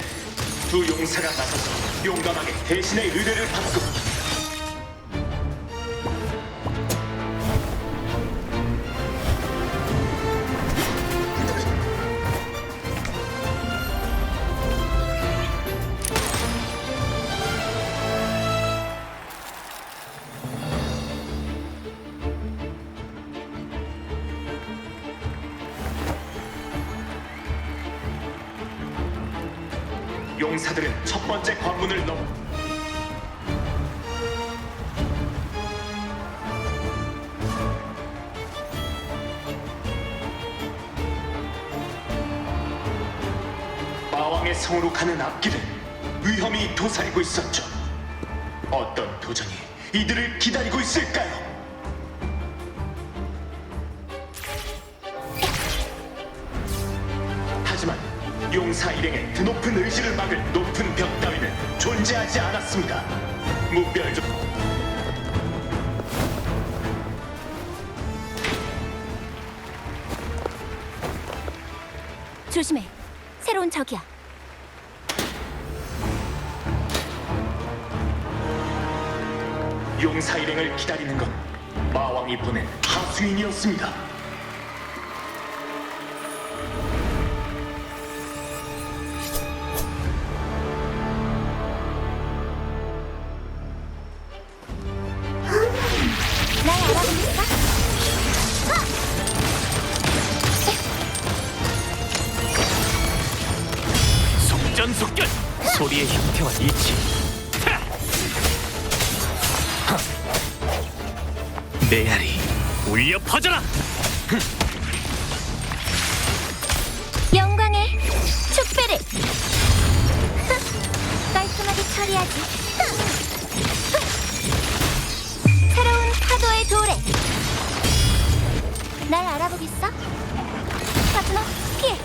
두 용사가 나서서 용감하게 대신의 의뢰를 받고 용사들은 첫 번째 관문을 넘어 마왕의 성으로 가는 앞길은 위험이 도사리고 있었죠. 어떤 도전이 이들을 기다리고 있을까요? 하지만 용사 일행의 드높은 의지를 막을 높은 벽 따위는 존재하지 않았습니다. 무별적 조심해. 새로운 적이야. 용사 일행을 기다리는 건 마왕이 보낸 하수인이었습니다. 날 알아보니까? 속전속결! 소리의 형태와 이치. 메아리, 울려 퍼져라! 꼼꼼하게 처리하지. 새로운 파도의 도래. 날 알아보겠어? 파트너, 피해.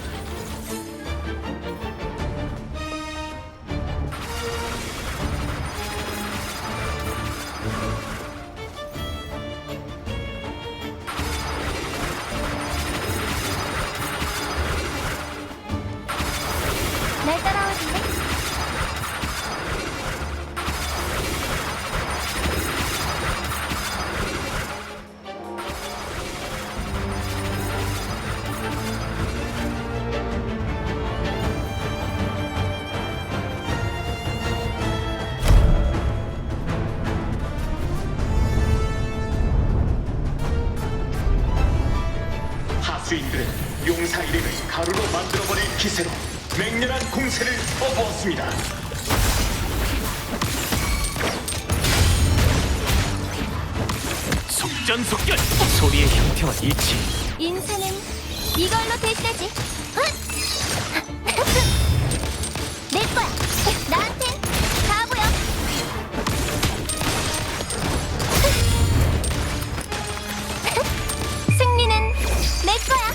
날 따라와 줄래? 하수인들은 용사 이름을 가루로 만들어버릴 기세로 맹렬한 공세를 퍼부었습니다. 속전속결! 소리의 형태와 일치. 인사는 이걸로 대신하지. 내 거야. 나한텐 다 보여. 승리는 내 거야.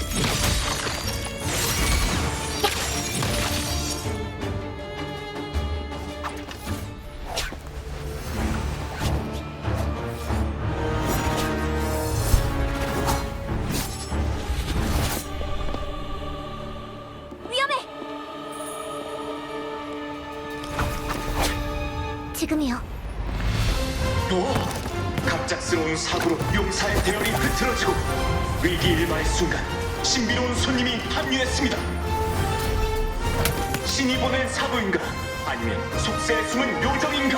위험해. 지금이요. 갑작스러운 사고로 용사의 대열이 흐트러지고 위기 일마의 순간 신비로운 손님이 합류했습니다. 신이 보낸 사고인가? 아니면 속세에 숨은 요정인가?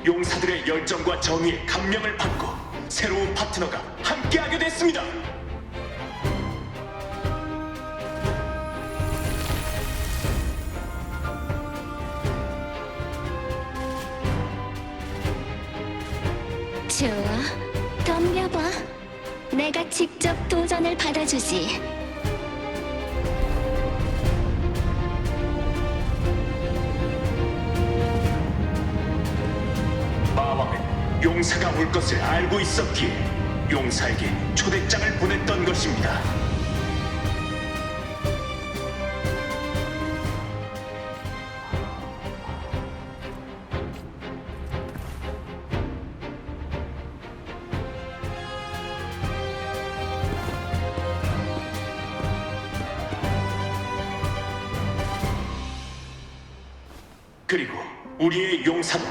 용사들의 열정과 정의에 감명을 받고 새로운 파트너가 함께하게 됐습니다. 좋아, 덤벼봐. 내가 직접 도전을 받아주지. 마왕은 용사가 올 것을 알고 있었기에 용사에게 초대장을 보냈던 것입니다. 그리고 우리의 용사도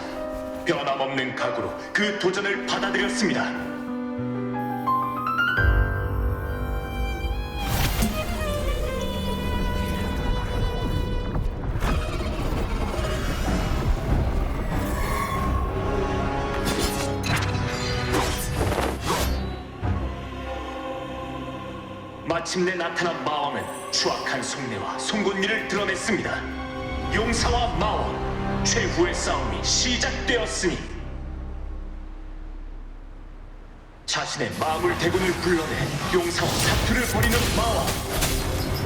변함없는 각오로 그 도전을 받아들였습니다. 마침내 나타난 마왕은 추악한 속내와 송곳니를 드러냈습니다. 용사와 마왕 최후의 싸움이 시작되었으니 자신의 마물 대군을 불러내 용사와 사투를 벌이는 마왕.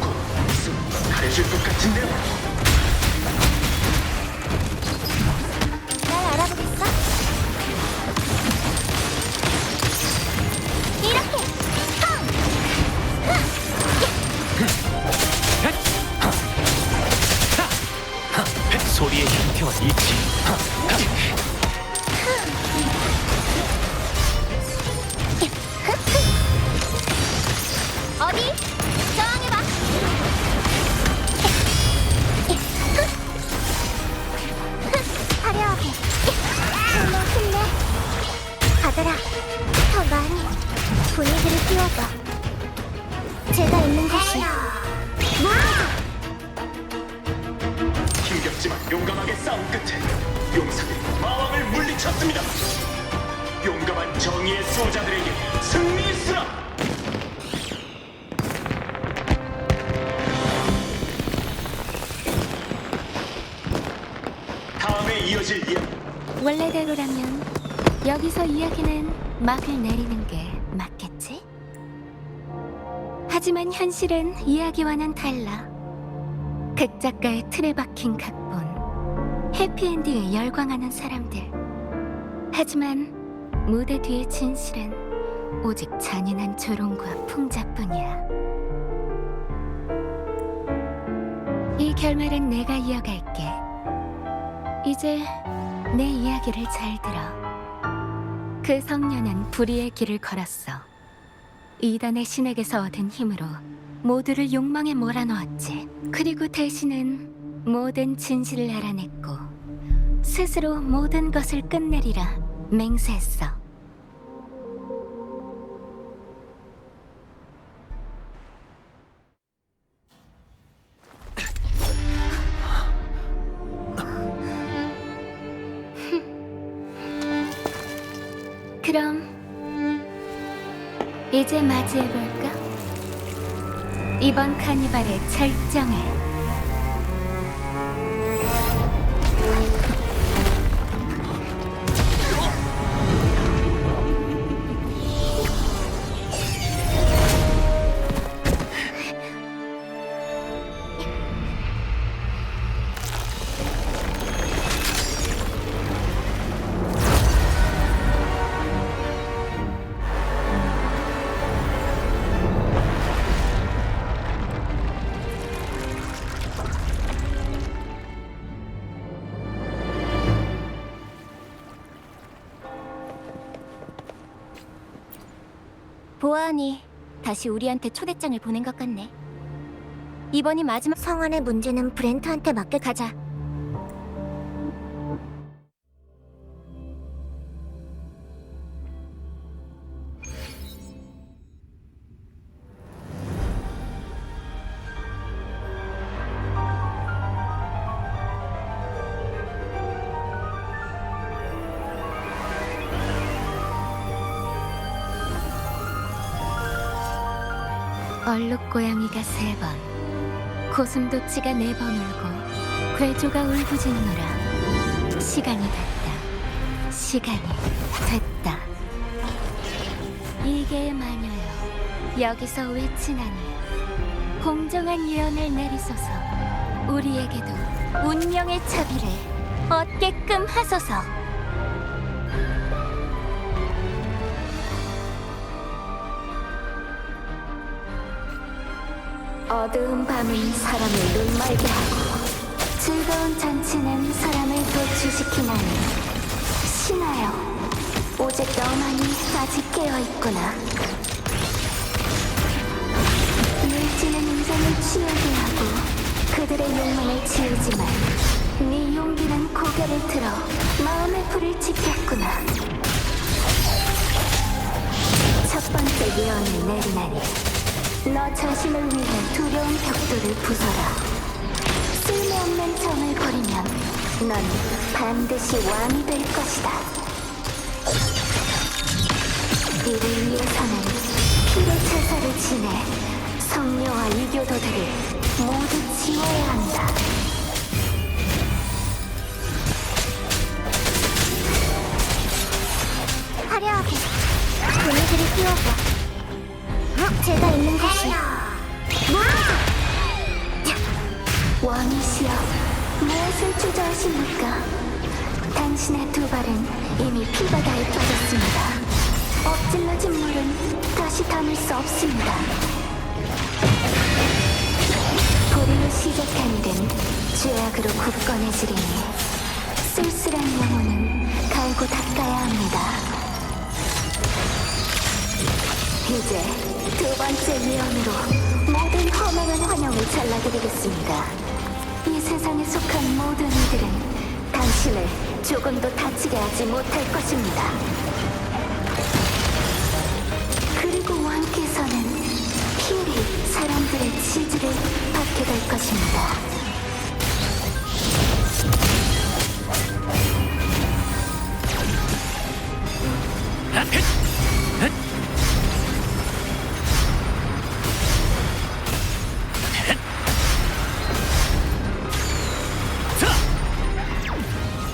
곧 승 가려질 것 같은데요. 날 알아보겠어? 이렇게! 팡! 소리의 형태와 일치. 어디? 저항해봐. 화려하게. 힘내, 힘내. 가더라. 더 많이 분위기를 띄워줘. 제가 있는 곳이 힘겹지만 용감하게 싸운 끝에 용사들이 마왕을 물리쳤습니다. 용감한 정의의 수호자들에게 승리 있으라! 다음에 이어질 이야기. 원래대로라면 여기서 이야기는 막을 내리는 게 맞겠지? 하지만 현실은 이야기와는 달라. 극작가의 틀에 박힌 각본, 해피엔딩에 열광하는 사람들. 하지만 무대 뒤의 진실은 오직 잔인한 조롱과 풍자뿐이야. 이 결말은 내가 이어갈게. 이제 내 이야기를 잘 들어. 그 성녀는 불의의 길을 걸었어. 이단의 신에게서 얻은 힘으로 모두를 욕망에 몰아넣었지. 그리고 대신은 모든 진실을 알아냈고 스스로 모든 것을 끝내리라 맹세했어. 그럼 이제 맞이해볼까? 이번 카니발의 절정을. 보아하니 다시 우리한테 초대장을 보낸 것 같네. 이번이 마지막. 성환의 문제는 브렌트한테 맡겨. 가자. 얼룩고양이가 3번, 고슴도치가 4번 울고 괴조가 울부짖노라. 시간이 됐다. 시간이 됐다. 이게 마녀여, 여기서 외치나니 공정한 예언을 내리소서. 우리에게도 운명의 자비를 얻게끔 하소서. 어두운 밤은 사람을 눈멀게 하고 즐거운 잔치는 사람을 도취시키나니 신하여, 오직 너만이 아직 깨어있구나. 늘지는 인생을 치우게 하고 그들의 욕망을 지우지만 네 용기는 고개를 들어 마음의 불을 지폈구나. 첫 번째 예언을 내리나니 너 자신을 위해 두려운 벽돌을 부숴라. 쓸모없는 정을 버리면 넌 반드시 왕이 될 것이다. 이를 위해서는 피로 제사를 지내 성녀와 이교도들을 모두 지워야 한다. 화려하게 분위기를 띄워줘. 제가 있는 곳이 왕이시여, 무엇을 주저하십니까? 당신의 두 발은 이미 피바다에 빠졌습니다. 엎질러진 물은 다시 담을 수 없습니다. 도리로 시작한 일은 죄악으로 굳건해지리니 쓸쓸한 영혼은 갈고 닦아야 합니다. 이제 두 번째 예언으로 모든 허망한 환영을 잘라드리겠습니다. 이 세상에 속한 모든 이들은 당신을 조금도 다치게 하지 못할 것입니다. 그리고 왕께서는 필히 사람들의 지지를 받게 될 것입니다.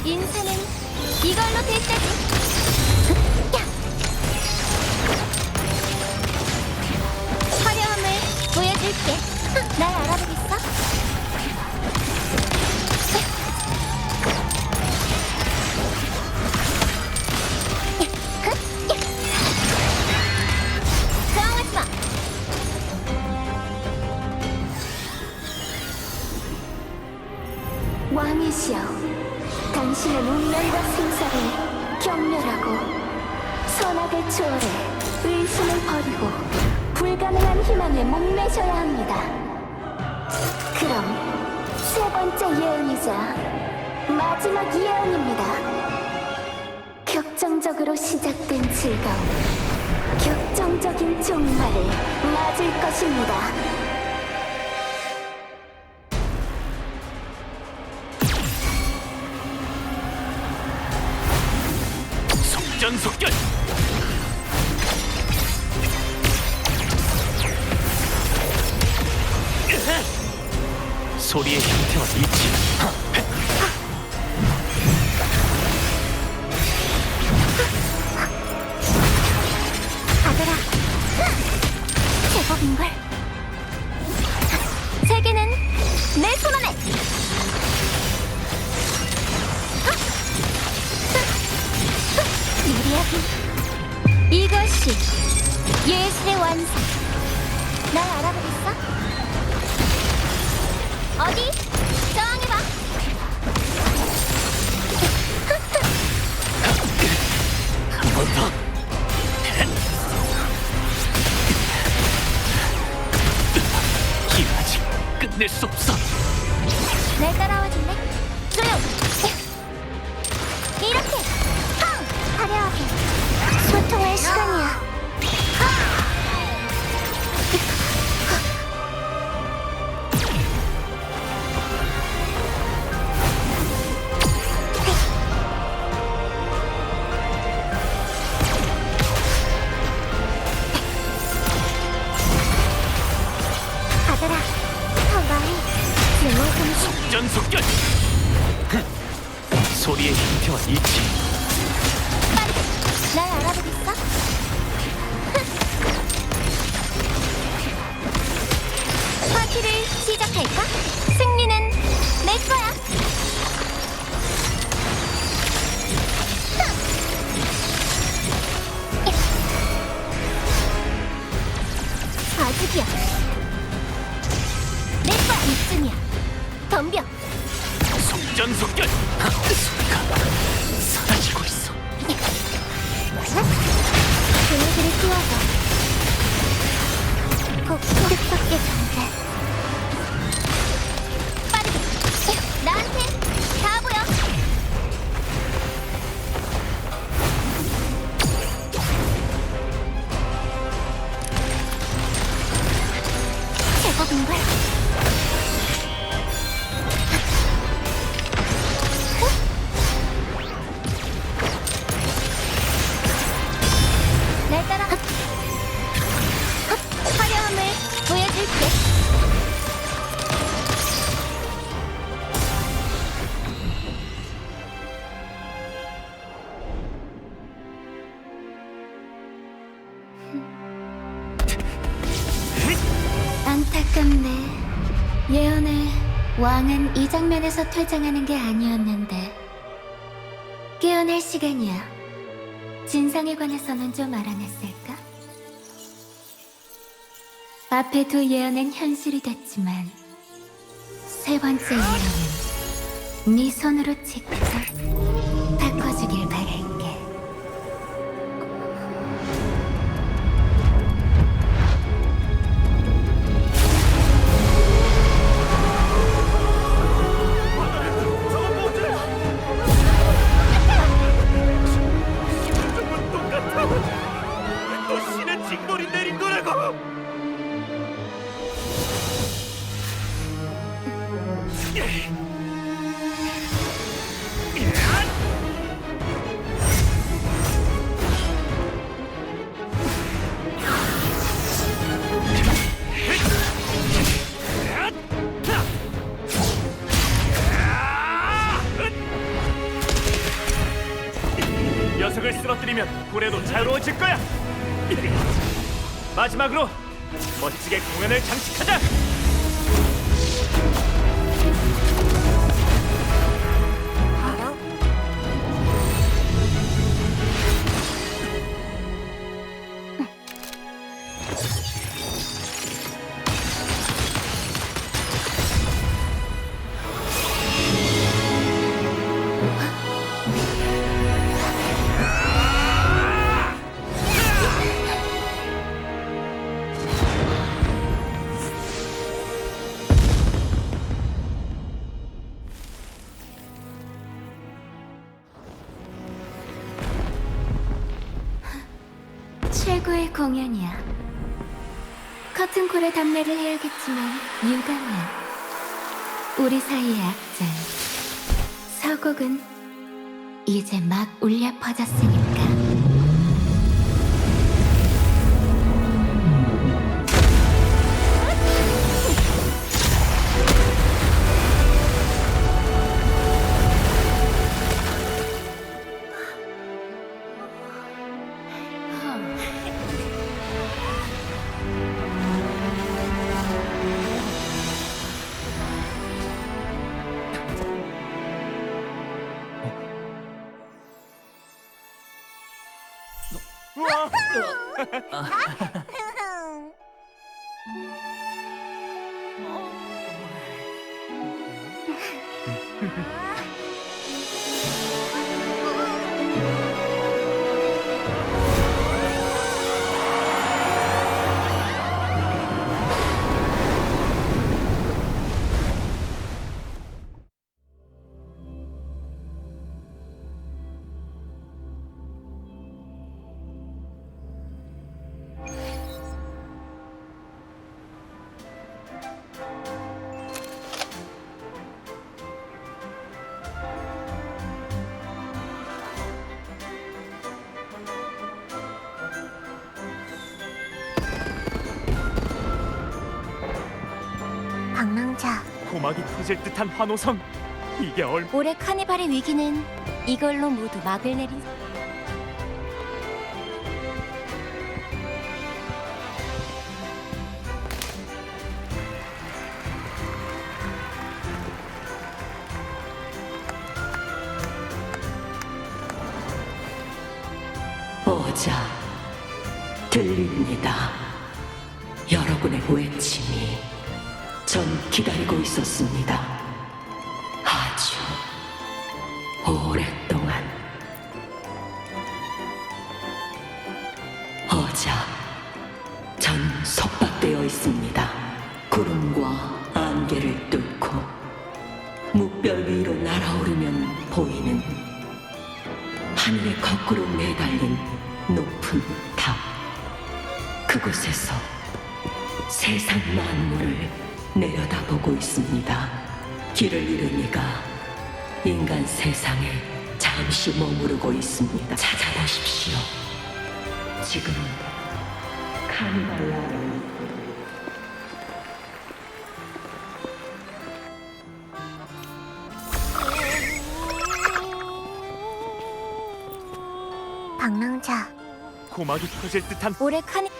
인사는 이걸로 될 때지. 보여줄게. 날 알아보겠어? 저항하지 마. 왕이시여, 당신은 운명과 생사를 경멸하고 선악을 초월해 의심을 버리고 불가능한 희망에 목매셔야 합니다. 그럼 세 번째 예언이자 마지막 예언입니다. 격정적으로 시작된 즐거움, 격정적인 종말을 맞을 것입니다. 속전속결. 소리의 형태와 일치. 아들아, 제법인걸. 세계는 내 손안에. 유리하긴. 이것이 예술의 완성. 날 알아보겠어? 어디? 저항해봐. 한 번 더. 이 아직 끝낼 수 없어. 날 따라와 줄래? 조용! 이렇게! 팡! 화려하게 소통할 시간이야. 아들아, 더 말해. 내 모든 속전속결. 소리의 형태와 일치. 빠르게 날 알아보겠어? 파티를 시작할까? 승리는 내 거야. 아직이야. 내 거야. 이쯤이야. 덤벼. 속전속결. 소리가 사라지고 있어. 분위기를 띄워서 폭풍 뜻밖의 전개. 빠르게 나한테 다 보여. 제법인걸. 날 따라. 화려함을 보여줄게. 안타깝네. 예언의 왕은 이 장면에서 퇴장하는 게 아니었는데. 깨어날 시간이야. 진상에 관해서는 좀 알아냈을까? 앞에 두 예언은 현실이 됐지만 세 번째 예언은 네 손으로 직접 바꿔주길 바랄게. 또 신의 징벌이 내린 거라고. 녀석을 쓰러뜨리면 불에도 자유로워질 거야. 마지막으로 멋지게 공연을 장식하자. 최고의 공연이야. 커튼콜에 답례를 해야겠지만 유감이야. 우리 사이의 악장 서곡은 이제 막 울려 퍼졌으니까. 방랑자, 고막이 터질 듯한 환호성. 이게 올해 카니발의 위기는 이걸로 모두 막을 내린. 오자 들립니다. 여러분의 외침이 전 기다리고 있었습니다. 아주 오랫동안. 오자 전 속박되어 있습니다. 구름과 안개를 뚫고 무별 위로 날아오르면 보이는 하늘에 거꾸로 매달린 높은 탑. 그곳에서 세상 만물을 내려다보고 있습니다. 길을 잃으니까 인간 세상에 잠시 머무르고 있습니다. 찾아보십시오. 지금은 카니발라를 방랑자, 고막이 터질 듯한 올해 카니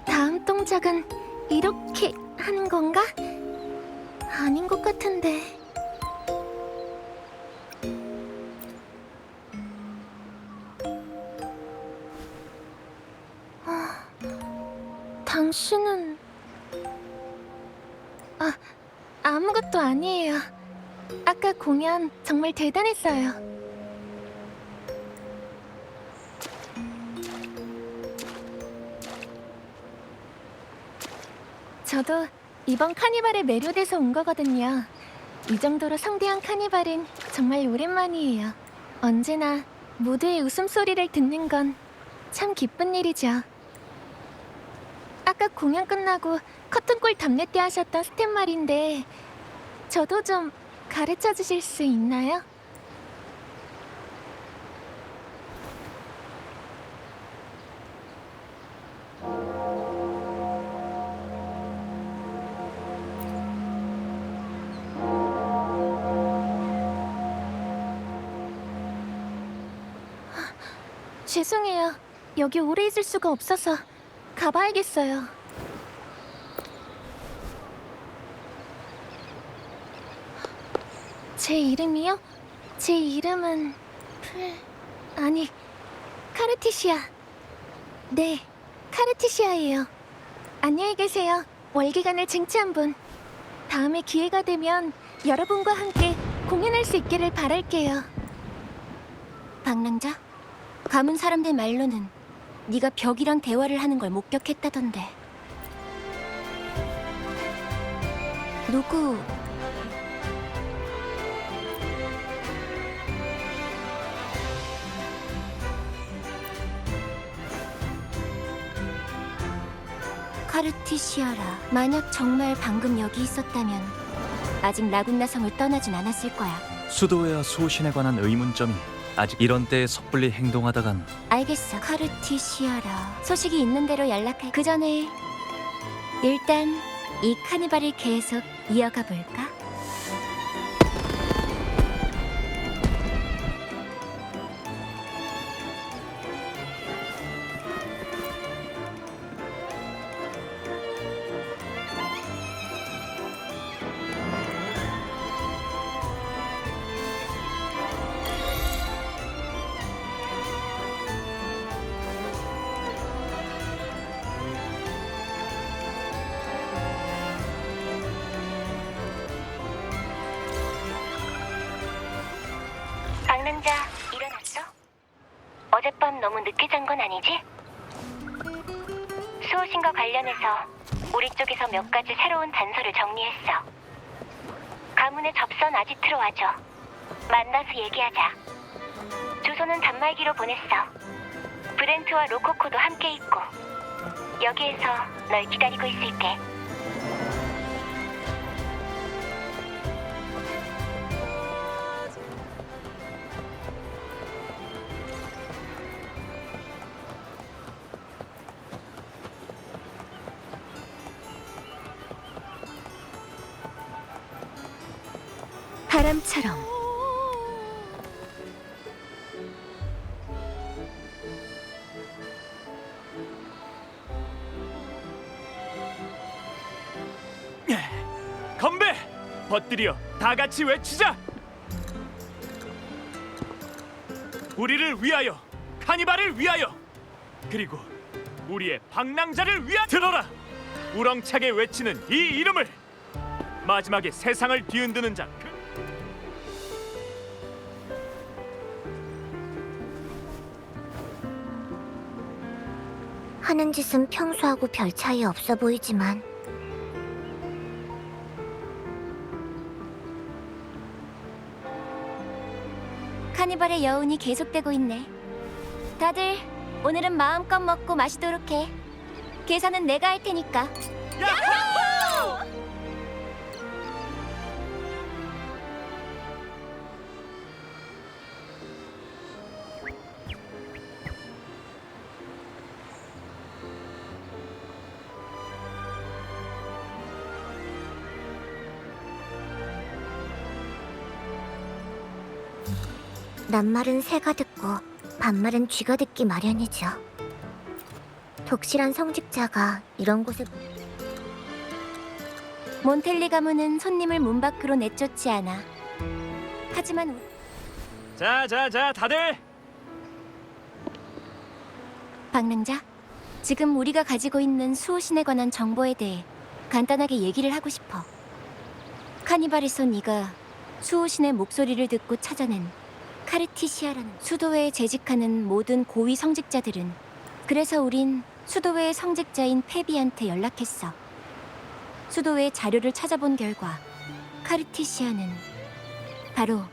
다음 동작은 이렇게 하는 건가? 아닌 것 같은데. 당신은... 아무것도 아니에요. 아까 공연 정말 대단했어요. 저도 이번 카니발에 매료돼서 온 거거든요. 이 정도로 성대한 카니발은 정말 오랜만이에요. 언제나 모두의 웃음소리를 듣는 건 참 기쁜 일이죠. 아까 공연 끝나고 커튼콜 답례 때 하셨던 스텝 말인데 저도 좀 가르쳐 주실 수 있나요? 죄송해요. 여기 오래 있을 수가 없어서 가봐야겠어요. 제 이름이요? 제 이름은 아니, 카르티시아. 네, 카르티시아예요. 안녕히 계세요. 월기관을 쟁취한 분. 다음에 기회가 되면 여러분과 함께 공연할 수 있기를 바랄게요. 방랑자? 가문 사람들 말로는 네가 벽이랑 대화를 하는 걸 목격했다던데. 누구? 카르티시아라. 만약 정말 방금 여기 있었다면 아직 라군나성을 떠나진 않았을 거야. 수도회와 수호신에 관한 의문점이 아직 이런 때에 섣불리 행동하다간 알겠어. 카르티시아라. 소식이 있는 대로 연락할. 그 전에 일단 이 카니발을 계속 이어가 볼까? 박남자, 일어났어? 어젯밤 너무 늦게 잔 건 아니지? 수호신과 관련해서 우리 쪽에서 몇 가지 새로운 단서를 정리했어. 가문의 접선 아지트로 와줘. 만나서 얘기하자. 주소는 단말기로 보냈어. 브렌트와 로코코도 함께 있고. 여기에서 널 기다리고 있을게. 바람처럼 건배! 벗들여 다 같이 외치자! 우리를 위하여, 카니발을 위하여, 그리고 우리의 방랑자를 위하여 들어라! 우렁차게 외치는 이 이름을! 마지막에 세상을 뒤흔드는 자 하는 짓은 평소하고 별 차이 없어 보이지만 카니발의 여운이 계속되고 있네. 다들 오늘은 마음껏 먹고 마시도록 해. 계산은 내가 할 테니까. 낱말은 새가 듣고 반말은 쥐가 듣기 마련이죠. 독실한 성직자가 이런 곳에 몬텔리 가문은 손님을 문 밖으로 내쫓지 않아. 하지만 자, 다들! 방랑자, 지금 우리가 가지고 있는 수호신에 관한 정보에 대해 간단하게 얘기를 하고 싶어. 카니발에서 네가 수호신의 목소리를 듣고 찾아낸 카르티시아라는 수도회에 재직하는 모든 고위 성직자들은, 그래서 우린 수도회의 성직자인 페비한테 연락했어. 수도회의 자료를 찾아본 결과 카르티시아는 바로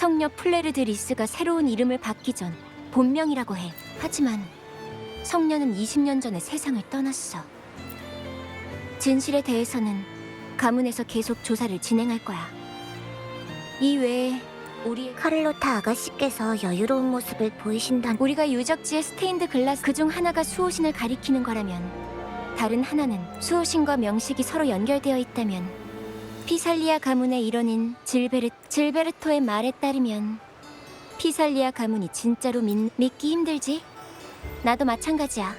성녀 플레르드리스가 새로운 이름을 받기 전 본명이라고 해. 하지만 성녀는 20년 전에 세상을 떠났어. 진실에 대해서는 가문에서 계속 조사를 진행할 거야. 이 외에 우리 카를로타 아가씨께서 여유로운 모습을 보이신다는 우리가 유적지의 스테인드 글라스 그 중 하나가 수호신을 가리키는 거라면, 다른 하나는 수호신과 명식이 서로 연결되어 있다면, 피살리아 가문의 일원인 질베르토의 말에 따르면 피살리아 가문이 진짜로 믿기 힘들지? 나도 마찬가지야.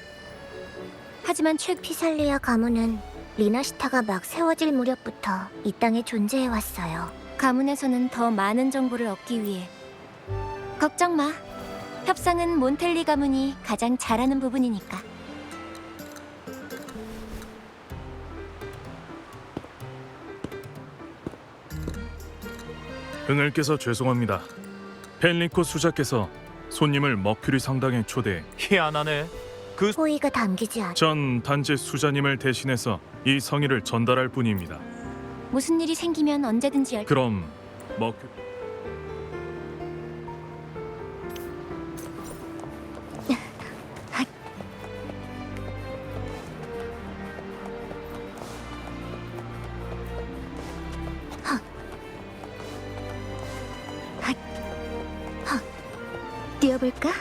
하지만 피살리아 가문은 리나시타가 막 세워질 무렵부터 이 땅에 존재해왔어요. 가문에서는 더 많은 정보를 얻기 위해 걱정 마. 협상은 몬텔리 가문이 가장 잘하는 부분이니까. 응을께서 죄송합니다. 펜리코 수자께서 손님을 머큐리 성당에 초대해 희한하네. 호의가 담기지 않. 전 단지 수자님을 대신해서 이 성의를 전달할 뿐입니다. 무슨 일이 생기면 언제든지 그럼 머큐 뛰어볼까?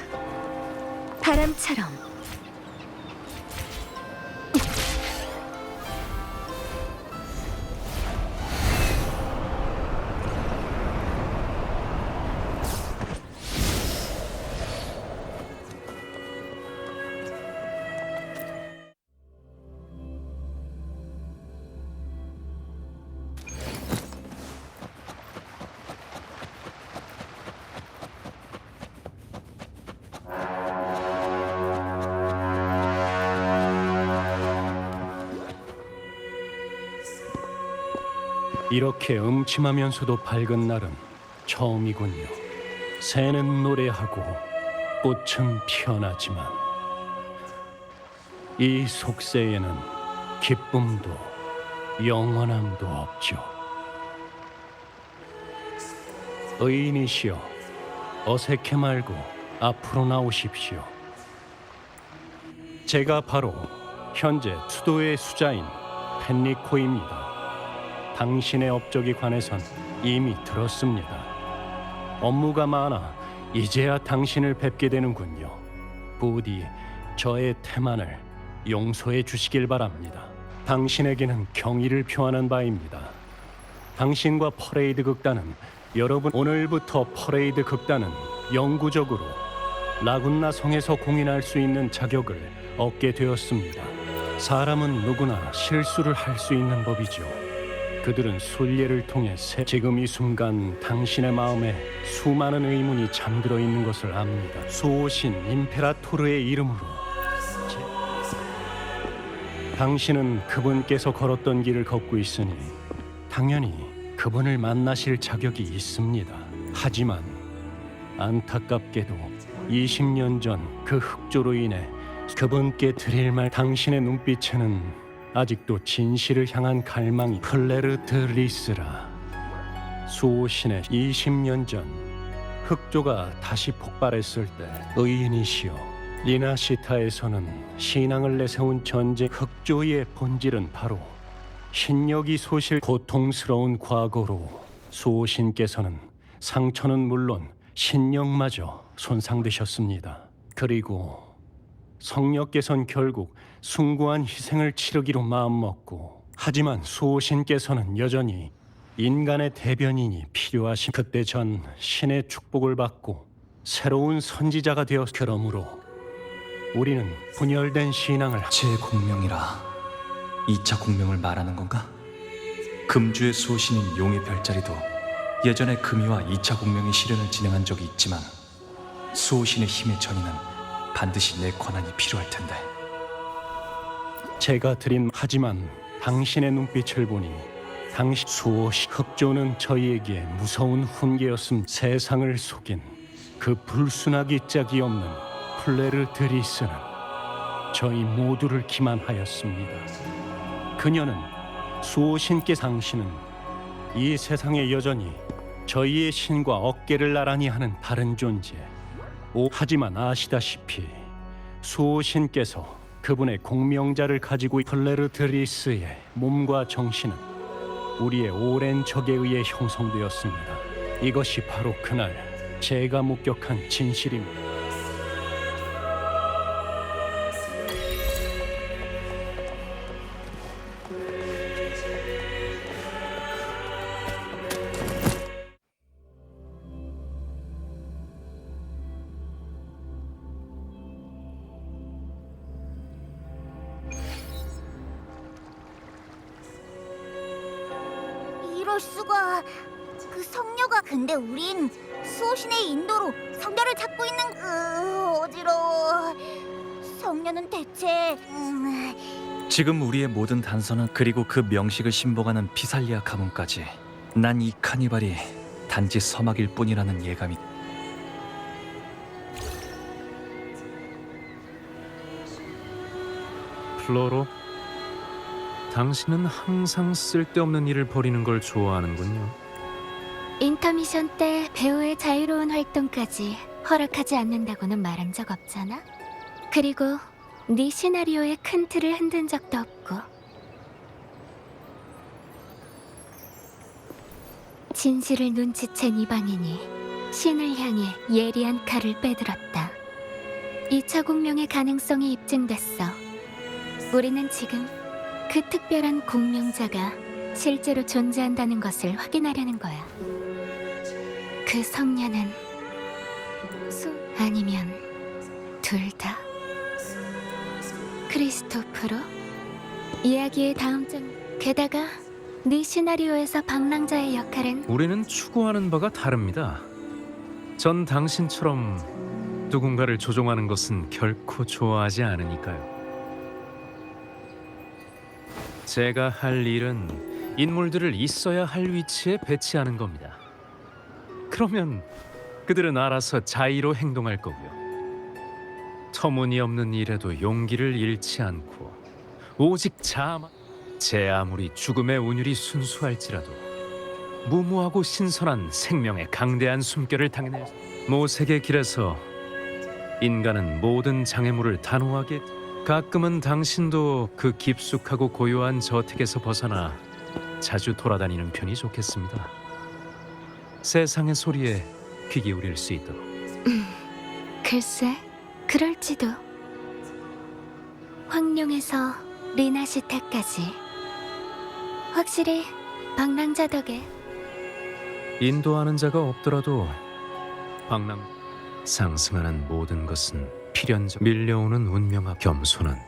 바람처럼. 이렇게 음침하면서도 밝은 날은 처음이군요. 새는 노래하고 꽃은 피어나지만 이 속세에는 기쁨도 영원함도 없죠. 의인이시여, 어색해 말고 앞으로 나오십시오. 제가 바로 현재 수도의 수자인 펜리코입니다. 당신의 업적에 관해선 이미 들었습니다. 업무가 많아 이제야 당신을 뵙게 되는군요. 부디 저의 태만을 용서해 주시길 바랍니다. 당신에게는 경의를 표하는 바입니다. 당신과 퍼레이드 극단은 여러분, 오늘부터 퍼레이드 극단은 영구적으로 라군나 성에서 공인할 수 있는 자격을 얻게 되었습니다. 사람은 누구나 실수를 할 수 있는 법이죠. 그들은 순례를 통해 지금 이 순간 당신의 마음에 수많은 의문이 잠들어 있는 것을 압니다. 수호신 임페라토르의 이름으로 당신은 그분께서 걸었던 길을 걷고 있으니 당연히 그분을 만나실 자격이 있습니다. 하지만 안타깝게도 20년 전 그 흑조로 인해 그분께 드릴 말, 당신의 눈빛에는 아직도 진실을 향한 갈망이 플레르드리스라. 수호신의 20년 전 흑조가 다시 폭발했을 때 의인이시여, 리나시타에서는 신앙을 내세운 전쟁. 흑조의 본질은 바로 신력이 소실 고통스러운 과거로 수호신께서는 상처는 물론 신령마저 손상되셨습니다. 그리고 성녀께서는 결국 숭고한 희생을 치르기로 마음먹고, 하지만 수호신께서는 여전히 인간의 대변인이 필요하신 그때 전 신의 축복을 받고 새로운 선지자가 되었. 그러므로 우리는 분열된 신앙을 제 공명이라 2차 공명을 말하는 건가? 금주의 수호신인 용의 별자리도 예전에 금이와 2차 공명의 실현을 진행한 적이 있지만 수호신의 힘의 전이는 반드시 내 권한이 필요할 텐데. 제가 드린, 하지만 당신의 눈빛을 보니 당신 수호신 흑조는 저희에게 무서운 훈계였음. 세상을 속인 그 불순하기 짝이 없는 플레르드리스는 저희 모두를 기만하였습니다. 그녀는 수호신께, 당신은 이 세상에 여전히 저희의 신과 어깨를 나란히 하는 다른 존재. 하지만 아시다시피 수호신께서 그분의 공명자를 가지고 플레르드리스의 몸과 정신은 우리의 오랜 적에 의해 형성되었습니다. 이것이 바로 그날 제가 목격한 진실입니다. 이럴 수가. 그 성녀가 근데 우린 수호신의 인도로 성녀를 찾고 있는 어지러워. 성녀는 대체 지금 우리의 모든 단서는 그리고 그 명식을 신봉하는 피살리아 가문까지 난 이 카니발이 단지 서막일 뿐이라는 예감이 플로로, 당신은 항상 쓸데없는 일을 벌이는 걸 좋아하는군요. 인터미션 때 배우의 자유로운 활동까지 허락하지 않는다고는 말한 적 없잖아. 그리고 네 시나리오의 큰 틀을 흔든 적도 없고. 진실을 눈치챈 이방인이 신을 향해 예리한 칼을 빼들었다. 2차 공명의 가능성이 입증됐어. 우리는 지금 그 특별한 공명자가 실제로 존재한다는 것을 확인하려는 거야. 그 성녀는 아니면 둘 다? 크리스토프로? 이야기의 다음 장. 게다가 네 시나리오에서 방랑자의 역할은 우리는 추구하는 바가 다릅니다. 전 당신처럼 누군가를 조종하는 것은 결코 좋아하지 않으니까요. 제가 할 일은 인물들을 있어야 할 위치에 배치하는 겁니다. 그러면 그들은 알아서 자의로 행동할 거고요. 터무니없는 일에도 용기를 잃지 않고 오직 제 아무리 죽음의 운율이 순수할지라도 무모하고 신선한 생명의 강대한 숨결을 당해낼 모색의 길에서 인간은 모든 장애물을 단호하게. 가끔은 당신도 그 깊숙하고 고요한 저택에서 벗어나 자주 돌아다니는 편이 좋겠습니다. 세상의 소리에 귀 기울일 수 있도록. 글쎄, 그럴지도. 황룡에서 리나시테까지 확실히 방랑자 덕에. 인도하는 자가 없더라도 상승하는 모든 것은 필연적 밀려오는 운명과 겸손한